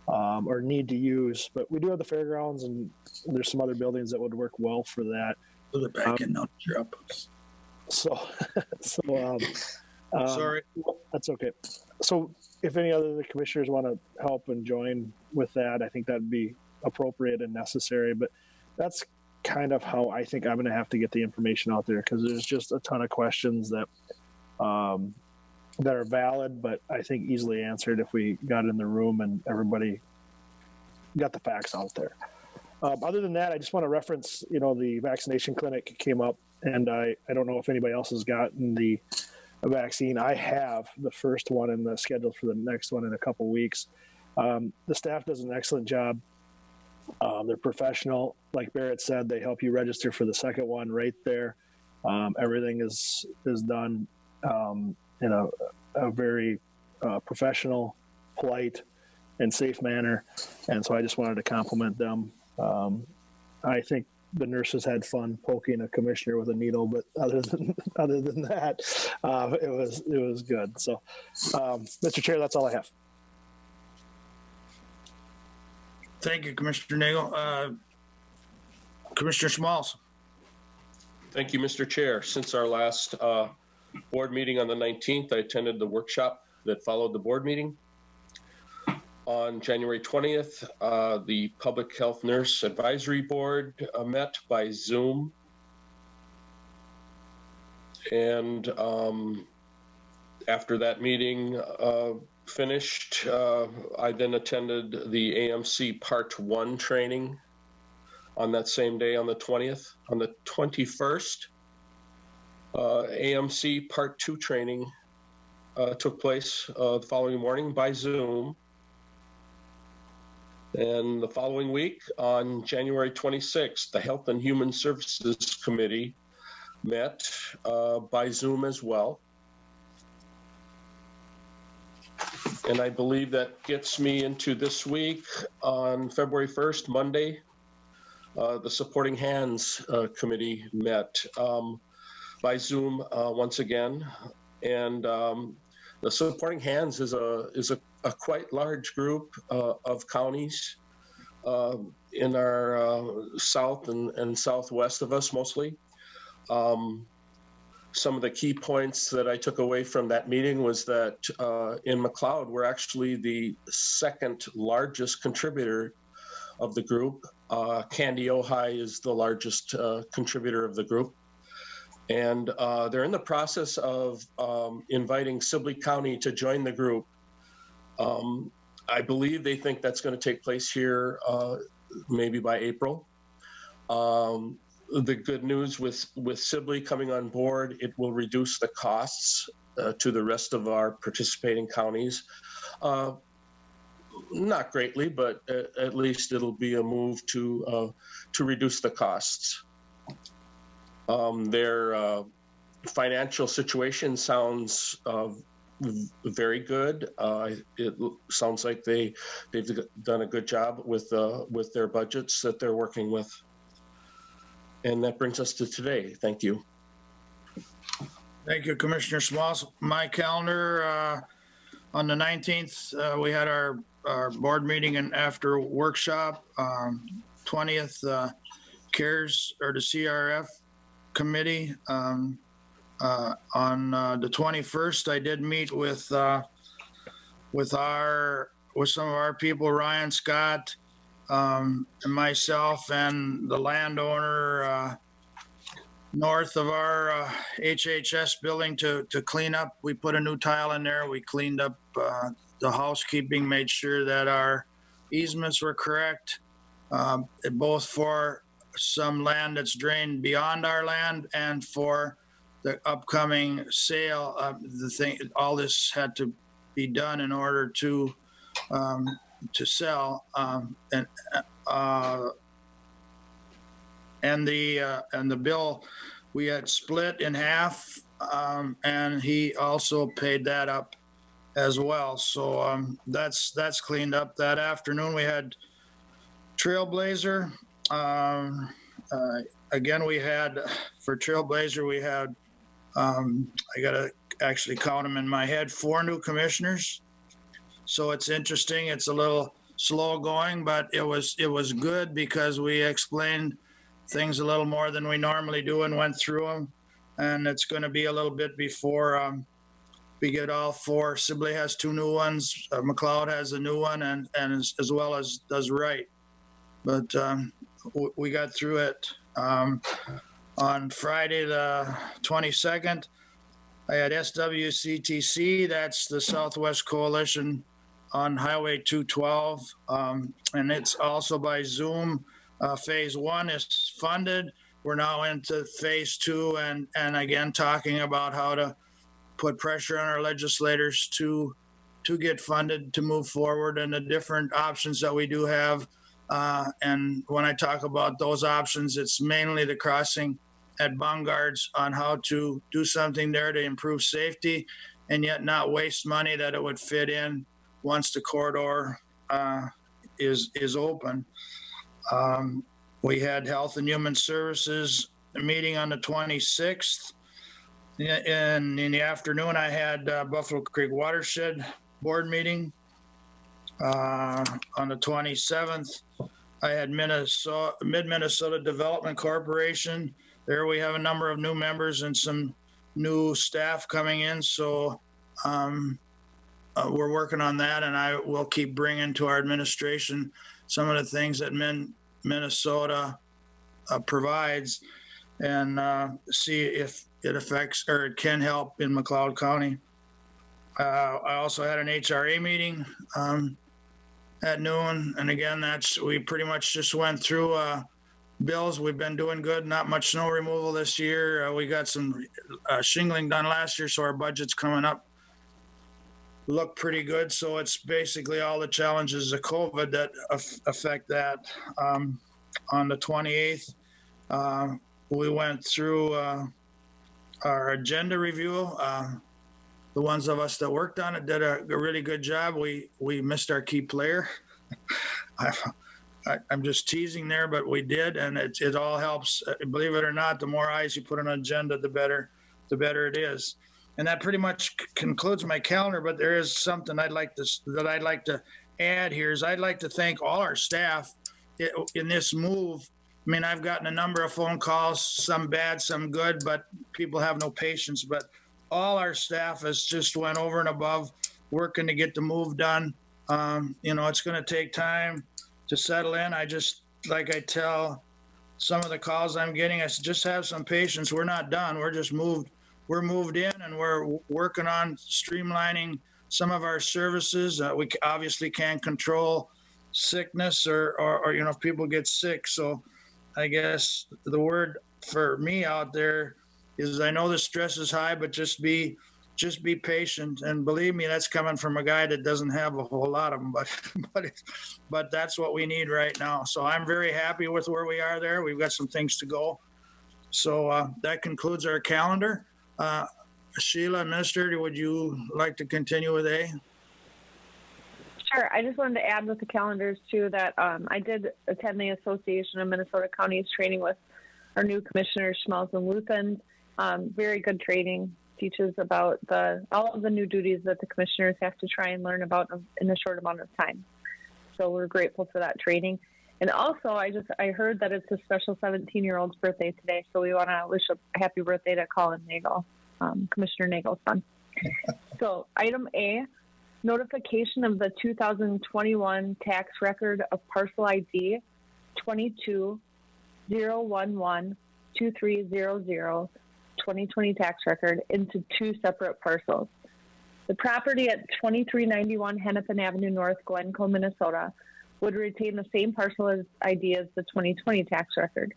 or need to use, but we do have the fairgrounds and there's some other buildings that would work well for that. Put it back in now. You're up. Sorry, that's okay. So if any other of the commissioners want to help and join with that, I think that'd be appropriate and necessary, but that's kind of how I think I'm going to have to get the information out there, because there's just a ton of questions that that are valid, but I think easily answered if we got in the room and everybody got the facts out there. Other than that, I just want to reference, the vaccination clinic came up, and I don't know if anybody else has gotten the vaccine. I have the first one and the schedule for the next one in a couple weeks. The staff does an excellent job. They're professional. Like Barrett said, they help you register for the second one right there. Everything is done in a very professional, polite, and safe manner. And so I just wanted to compliment them. I think the nurses had fun poking a commissioner with a needle, but other than that, it was good. So, Mr. Chair, that's all I have. Thank you, Commissioner Nagel. Commissioner Schmalz. Thank you, Mr. Chair. Since our last board meeting on the 19th, I attended the workshop that followed the board meeting. On January 20th, the Public Health Nurse Advisory Board met by Zoom. And after that meeting finished, I then attended the AMC Part 1 training on that same day on the 20th. On the 21st, AMC Part 2 training took place the following morning by Zoom. And the following week, on January 26th, the Health and Human Services Committee met by Zoom as well. And I believe that gets me into this week. On February 1st, Monday, the Supporting Hands Committee met by Zoom once again. And the Supporting Hands is a quite large group of counties in our south and southwest of us mostly. Some of the key points that I took away from that meeting was that in McLeod, we're actually the second largest contributor of the group. Candy Ojai is the largest contributor of the group. And they're in the process of inviting Sibley County to join the group. I believe they think that's going to take place here maybe by April. The good news with Sibley coming on board, it will reduce the costs to the rest of our participating counties. Not greatly, but at least it'll be a move to reduce the costs. Their financial situation sounds very good. It sounds like they've done a good job with their budgets that they're working with. And that brings us to today. Thank you. Thank you, Commissioner Smalls. My calendar, on the 19th, we had our board meeting and after workshop. 20th, CARES or the CRF committee. On the 21st, I did meet with some of our people, Ryan Scott, and myself, and the landowner north of our HHS building to clean up. We put a new tile in there. We cleaned up the housekeeping, made sure that our easements were correct, both for some land that's drained beyond our land and for the upcoming sale. All this had to be done in order to sell, and the bill we had split in half, and he also paid that up as well. So that's cleaned up. That afternoon we had Trailblazer. Again, we had for Trailblazer we had I gotta actually count them in my head, 4 new commissioners. So it's interesting. It's a little slow going, but it was good because we explained things a little more than we normally do and went through them. And it's going to be a little bit before we get all 4. Sibley has 2 new ones. McLeod has a new one, and as well as does Wright. But we got through it. On Friday the 22nd, I had SWCTC. That's the Southwest Coalition on Highway 212, and it's also by Zoom. Phase 1 is funded. We're now into phase 2, and again talking about how to put pressure on our legislators to get funded to move forward, and the different options that we do have. And when I talk about those options, it's mainly the crossing at Bungards on how to do something there to improve safety and yet not waste money that it would fit in once the corridor is open. We had Health and Human Services meeting on the 26th. In the afternoon, I had Buffalo Creek Watershed Board meeting. On the 27th, I had Mid-Minnesota Development Corporation. There we have a number of new members and some new staff coming in. So we're working on that, and I will keep bringing to our administration some of the things that Minnesota provides, and see if it affects or it can help in McLeod County. I also had an HRA meeting at noon, and again, we pretty much just went through bills. We've been doing good. Not much snow removal this year. We got some shingling done last year, so our budget's coming up. Look pretty good. So it's basically all the challenges of COVID that affect that. On the 28th, we went through our agenda review. The ones of us that worked on it did a really good job. We missed our key player. I'm just teasing there, but we did, and it all helps. Believe it or not, the more eyes you put on an agenda, the better it is. And that pretty much concludes my calendar. But there is something I'd like to add here. Is I'd like to thank all our staff in this move. I mean, I've gotten a number of phone calls, some bad, some good, but people have no patience. But all our staff has just went over and above, working to get the move done. It's going to take time to settle in. I tell some of the calls I'm getting, I said, just have some patience. We're not done. We're moved in, and we're working on streamlining some of our services. We obviously can't control sickness or if people get sick. So I guess the word for me out there is, I know the stress is high, but just be patient. And believe me, that's coming from a guy that doesn't have a whole lot of them, but that's what we need right now. So I'm very happy with where we are there. We've got some things to go. So that concludes our calendar. Sheila, Administrator, would you like to continue with A? Sure. I just wanted to add with the calendars too that I did attend the Association of Minnesota Counties training with our new commissioners, Schmalz and Luthen. Very good training. teaches about all of the new duties that the commissioners have to try and learn about in a short amount of time. So we're grateful for that training. And also, I heard that it's a special 17-year-old's birthday today, so we want to wish a happy birthday to Colin Nagel, Commissioner Nagel's son. So item A, notification of the 2021 tax record of parcel ID 22-011-2300, 2020 tax record into two separate parcels. The property at 2391 Hennepin Avenue North, Glencoe, Minnesota, would retain the same parcel ID as the 2020 tax record.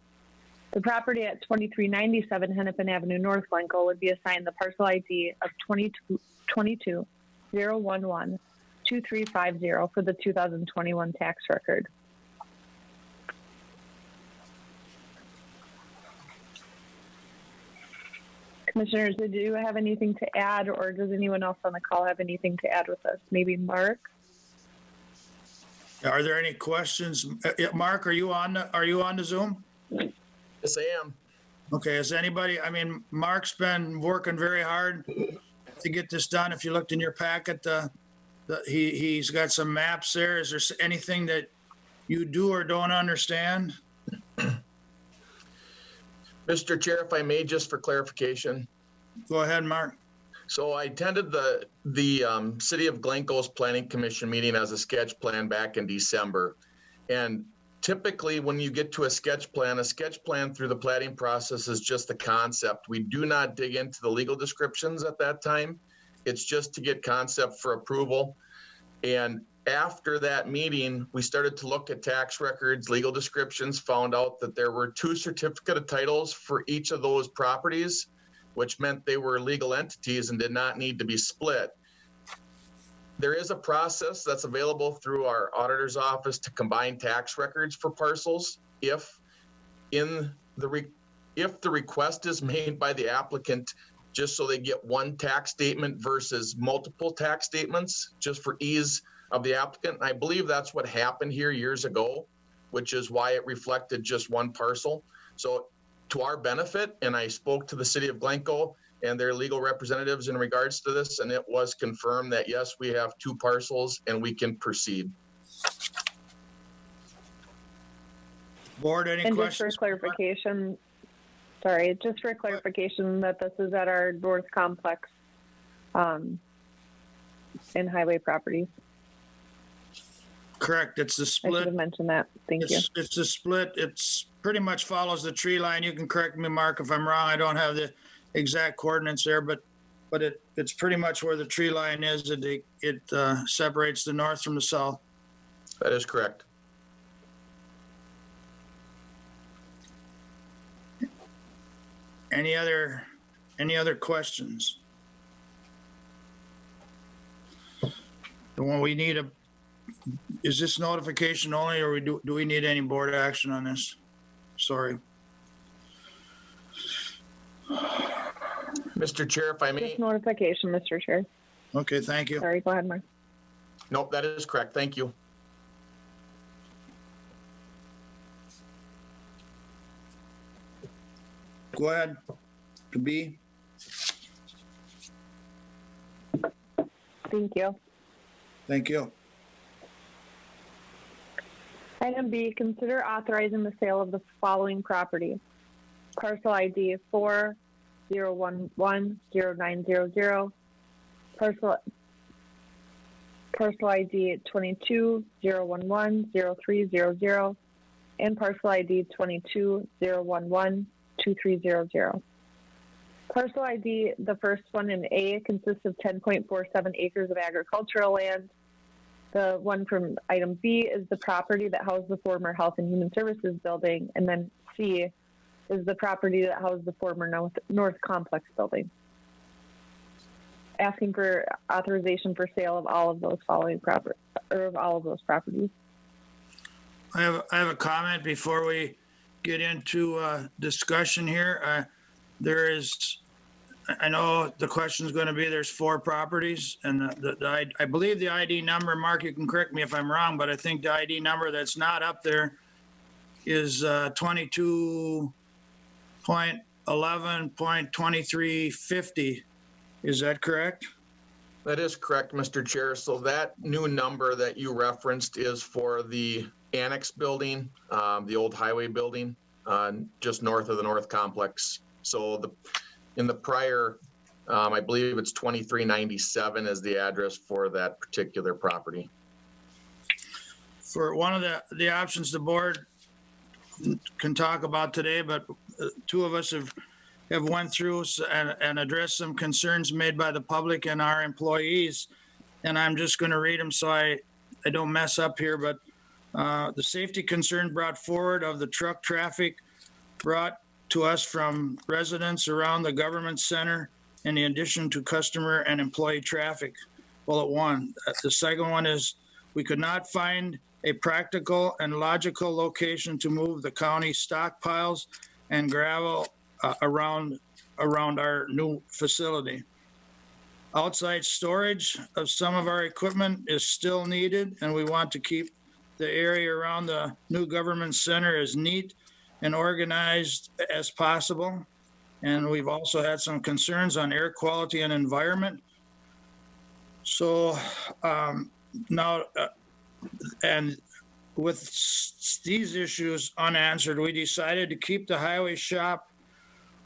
The property at 2397 Hennepin Avenue North, Glencoe, would be assigned the parcel ID of 22-011-2350 for the 2021 tax record. Commissioners, did you have anything to add, or does anyone else on the call have anything to add with us? Maybe Mark? Are there any questions? Mark, are you on the Zoom? Yes, I am. Okay, is anybody, Mark's been working very hard to get this done. If you looked in your packet, he's got some maps there. Is there anything that you do or don't understand? Mr. Chair, if I may, just for clarification. Go ahead, Mark. So I attended the City of Glencoe's Planning Commission meeting as a sketch plan back in December. And typically when you get to a sketch plan through the planning process is just the concept. We do not dig into the legal descriptions at that time. It's just to get concept for approval. And after that meeting, we started to look at tax records, legal descriptions, found out that there were two certificate of titles for each of those properties, which meant they were legal entities and did not need to be split. There is a process that's available through our auditor's office to combine tax records for parcels if the request is made by the applicant, just so they get one tax statement versus multiple tax statements, just for ease of the applicant. I believe that's what happened here years ago, which is why it reflected just one parcel. So to our benefit, and I spoke to the City of Glencoe and their legal representatives in regards to this, and it was confirmed that yes, we have two parcels and we can proceed. Board, any questions? Just for clarification, that this is at our North Complex in highway properties. Correct. It's the split. I should have mentioned that. Thank you. It's a split. It's pretty much follows the tree line. You can correct me, Mark, if I'm wrong. I don't have the exact coordinates there, but it's pretty much where the tree line is. It separates the north from the south. That is correct. Any other questions? The one we need is this notification only, or do we need any board action on this? Sorry. Mr. Chair, if I may. Just notification, Mr. Chair. Okay, thank you. Sorry, go ahead, Mark. Nope, that is correct. Thank you. Go ahead. To B. Thank you. Thank you. Item B, consider authorizing the sale of the following property. Parcel ID 40110900, parcel ID 22-011-0300, and parcel ID 22-011-2300. Parcel ID, the first one in A, consists of 10.47 acres of agricultural land. The one from item B is the property that housed the former Health and Human Services building, and then C is the property that housed the former North Complex building. Asking for authorization for sale of all of those following properties, or of all of those properties. I have a comment before we get into discussion here. I know the question is going to be, there's 4 properties, and I believe the ID number, Mark, you can correct me if I'm wrong, but I think the ID number that's not up there is 22.11.2350. Is that correct? That is correct, Mr. Chair. So that new number that you referenced is for the annex building, the old highway building, just north of the North Complex. So in the prior, I believe it's 2397 is the address for that particular property. For one of the options the board can talk about today, but two of us have went through and addressed some concerns made by the public and our employees. And I'm just going to read them so I don't mess up here. But the safety concern brought forward of the truck traffic brought to us from residents around the government center, in addition to customer and employee traffic. Bullet one. The second one is we could not find a practical and logical location to move the county stockpiles and gravel around our new facility. Outside storage of some of our equipment is still needed, and we want to keep the area around the new government center as neat and organized as possible. And we've also had some concerns on air quality and environment. So now, and with these issues unanswered, we decided to keep the highway shop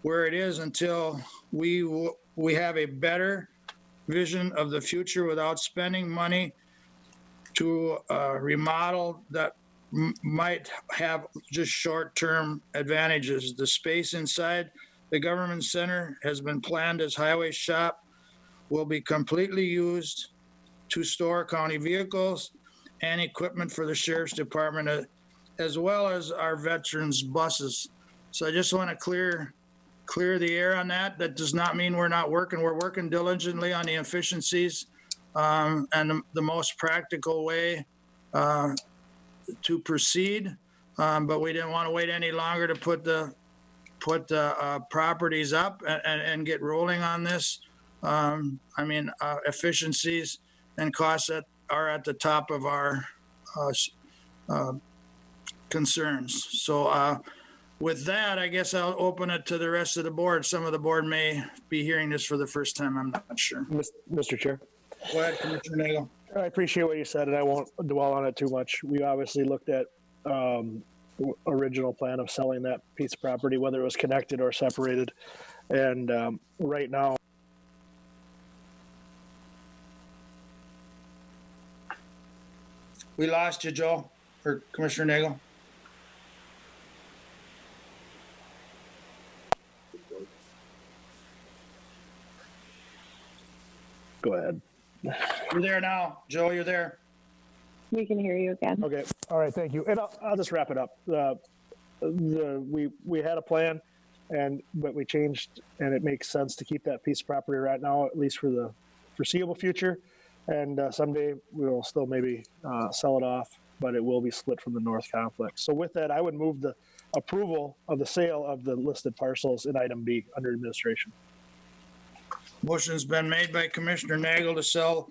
where it is until we have a better vision of the future without spending money to remodel that might have just short-term advantages. The space inside the government center has been planned as highway shop, will be completely used to store county vehicles and equipment for the sheriff's department, as well as our veterans buses. So I just want to clear the air on that. That does not mean we're not working. We're working diligently on the efficiencies and the most practical way to proceed. But we didn't want to wait any longer to put the properties up and get rolling on this. Efficiencies and costs that are at the top of our concerns. So with that, I guess I'll open it to the rest of the board. Some of the board may be hearing this for the first time. I'm not sure. Mr. Chair. Go ahead, Commissioner Nagel. I appreciate what you said, and I won't dwell on it too much. We obviously looked at original plan of selling that piece of property, whether it was connected or separated. And right now, we lost you, Joe, or Commissioner Nagel. Go ahead. You're there now, Joe. You're there. We can hear you again. Okay. All right. Thank you. And I'll just wrap it up. We had a plan, but we changed, and it makes sense to keep that piece of property right now, at least for the foreseeable future. And someday we will still maybe sell it off, but it will be split from the North Complex. So with that, I would move the approval of the sale of the listed parcels in item B under administration. Motion's been made by Commissioner Nagel to sell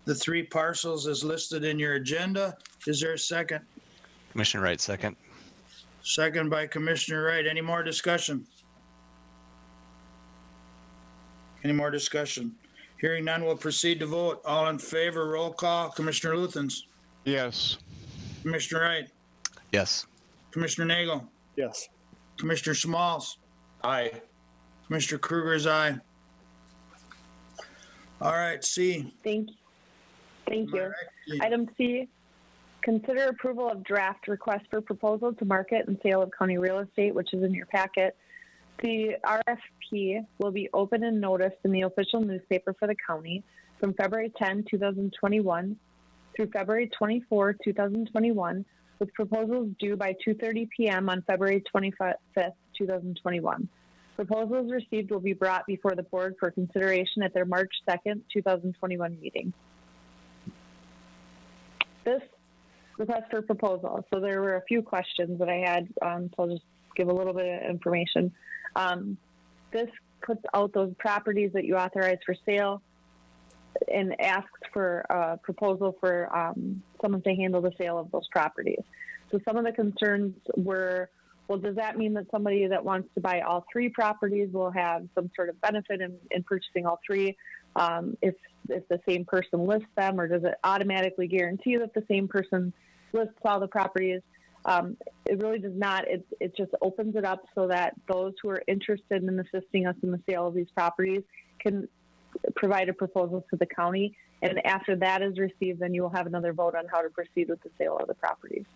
the 3 parcels as listed in your agenda. Is there a second? Commissioner Wright, second. Second by Commissioner Wright. Any more discussion? Any more discussion? Hearing none, we'll proceed to vote. All in favor, roll call. Commissioner Luthens. Yes. Commissioner Wright. Yes. Commissioner Nagel. Yes. Commissioner Smalls. Aye. Commissioner Kruger is aye. All right, C. Thank you. All right. Item C, consider approval of draft request for proposal to market and sale of county real estate, which is in your packet. The RFP will be open and noticed in the official newspaper for the county from February 10, 2021 through February 24, 2021, with proposals due by 2:30 p.m. on February 25th, 2021. Proposals received will be brought before the board for consideration at their March 2nd, 2021 meeting. This request for proposal. So there were a few questions that I had, so I'll just give a little bit of information. This puts out those properties that you authorize for sale and asks for a proposal for someone to handle the sale of those properties. So some of the concerns were well, does that mean that somebody that wants to buy all 3 properties will have some sort of benefit in purchasing all 3 if the same person lists them, or does it automatically guarantee that the same person lists all the properties? It really does not. It just opens it up so that those who are interested in assisting us in the sale of these properties can provide a proposal to the county. And after that is received, then you will have another vote on how to proceed with the sale of the properties.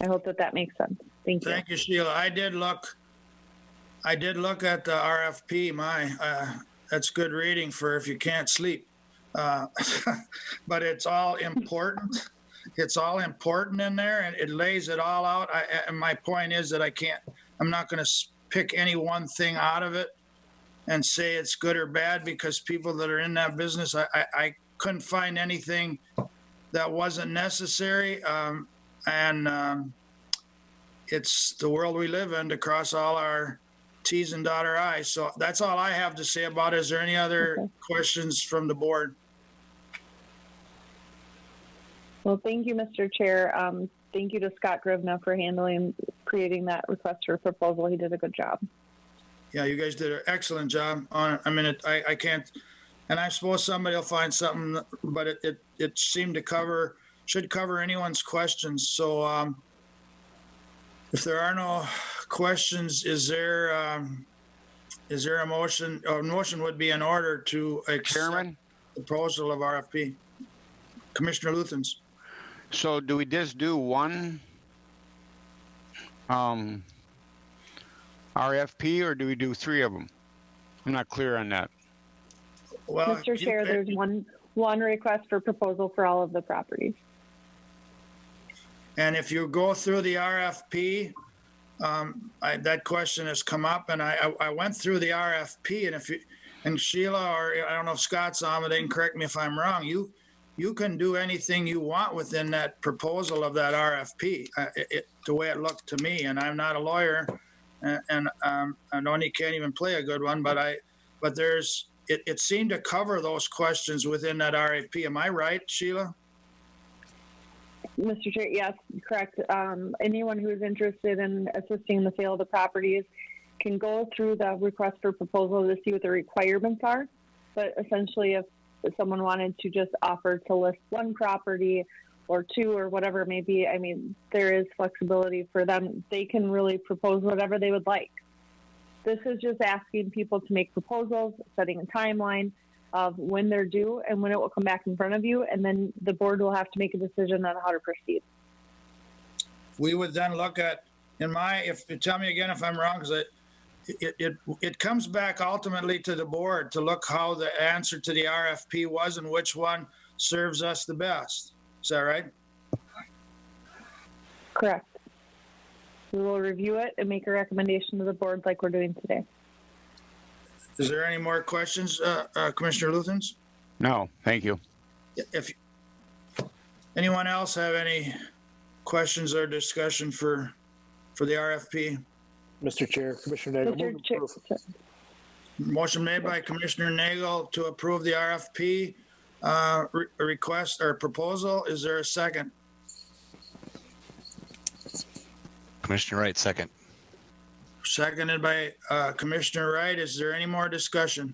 I hope that makes sense. Thank you. Thank you, Sheila. I did look at the RFP. That's good reading for if you can't sleep. But it's all important. It's all important in there, and it lays it all out. And my point is that I'm not going to pick any one thing out of it and say it's good or bad, because people that are in that business, I couldn't find anything that wasn't necessary. It's the world we live in to cross all our T's and dot our I's. So that's all I have to say about it. Is there any other questions from the board? Well, thank you, Mr. Chair. Thank you to Scott Grivna for creating that request for proposal. He did a good job. Yeah, you guys did an excellent job on it. I mean, I can't, and I suppose somebody will find something, but it seemed to should cover anyone's questions. So if there are no questions, is there a motion? A motion would be in order to accept the proposal of RFP. Commissioner Luthens. So do we just do one RFP, or do we do 3 of them? I'm not clear on that. Well, Mr. Chair, there's one request for proposal for all of the properties. And if you go through the RFP, that question has come up, and I went through the RFP, and Sheila, or I don't know if Scott's on, but they can correct me if I'm wrong. You can do anything you want within that proposal of that RFP, the way it looked to me. And I'm not a lawyer, and I know you can't even play a good one, but it seemed to cover those questions within that RFP. Am I right, Sheila? Mr. Chair, yes, correct. Anyone who is interested in assisting in the sale of the properties can go through the request for proposal to see what the requirements are. But essentially, if someone wanted to just offer to list 1 property or 2 or whatever it may be, I mean, there is flexibility for them. They can really propose whatever they would like. This is just asking people to make proposals, setting a timeline of when they're due and when it will come back in front of you, and then the board will have to make a decision on how to proceed. We would then look at, tell me again if I'm wrong, because it comes back ultimately to the board to look how the answer to the RFP was and which one serves us the best. Is that right? Correct. We will review it and make a recommendation to the board like we're doing today. Is there any more questions, Commissioner Luthens? No, thank you. If anyone else have any questions or discussion for the RFP? Mr. Chair, Commissioner Nagel. Motion made by Commissioner Nagel to approve the RFP request or proposal. Is there a second? Commissioner Wright, second. Seconded by Commissioner Wright. Is there any more discussion?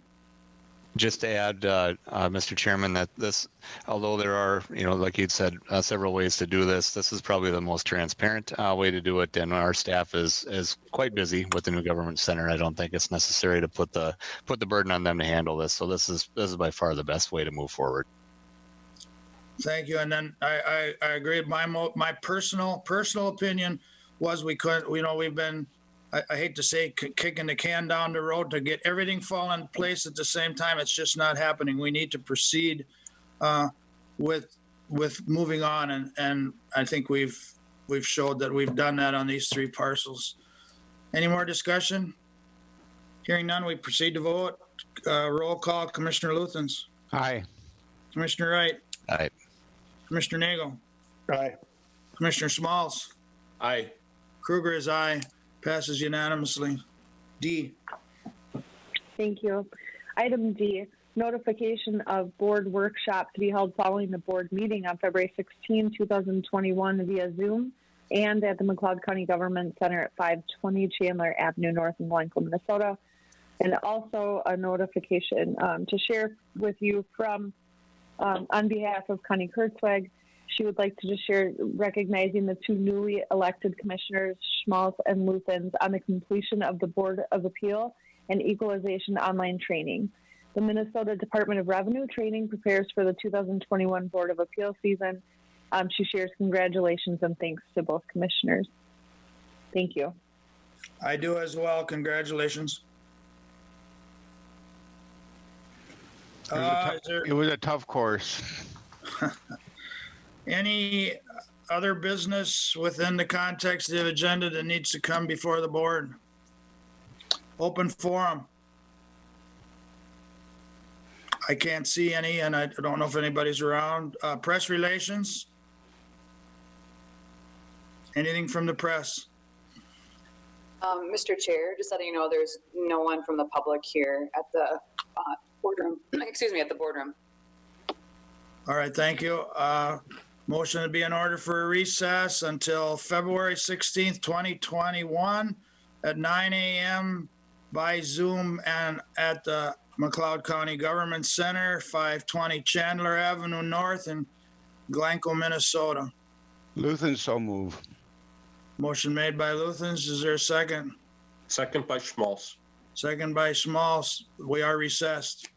Just to add, Mr. Chairman, that this, although there are, like you'd said, several ways to do this, this is probably the most transparent way to do it. And our staff is quite busy with the new government center. I don't think it's necessary to put the burden on them to handle this. So this is by far the best way to move forward. Thank you. And then I agree. My personal opinion was we've been, I hate to say, kicking the can down the road to get everything fall in place at the same time. It's just not happening. We need to proceed with moving on, and I think we've showed that we've done that on these 3 parcels. Any more discussion? Hearing none, we proceed to vote. Roll call. Commissioner Luthens. Aye. Commissioner Wright. Aye. Commissioner Nagel. Aye. Commissioner Smalls. Aye. Kruger is aye. Passes unanimously. D. Thank you. Item D, notification of board workshop to be held following the board meeting on February 16, 2021 via Zoom and at the McLeod County Government Center at 520 Chandler Avenue North in Glencoe, Minnesota. And also a notification to share with you from, on behalf of Connie Kurtzweg. She would like to just share recognizing the two newly elected commissioners, Schmaltz and Luthens, on the completion of the Board of Appeal and Equalization online training. The Minnesota Department of Revenue training prepares for the 2021 Board of Appeal season. She shares congratulations and thanks to both commissioners. Thank you. I do as well. Congratulations. It was a tough course. Any other business within the context of the agenda that needs to come before the board? Open forum. I can't see any, and I don't know if anybody's around. Press relations? Anything from the press? Mr. Chair, just letting you know there's no one from the public here at the boardroom. Excuse me, at the boardroom. All right, thank you. Motion to be in order for a recess until February 16th, 2021 at 9 a.m. by Zoom and at the McLeod County Government Center, 520 Chandler Avenue North in Glencoe, Minnesota. Luthens, so move. Motion made by Luthens. Is there a second? Second by Schmaltz. Second by Schmaltz. We are recessed.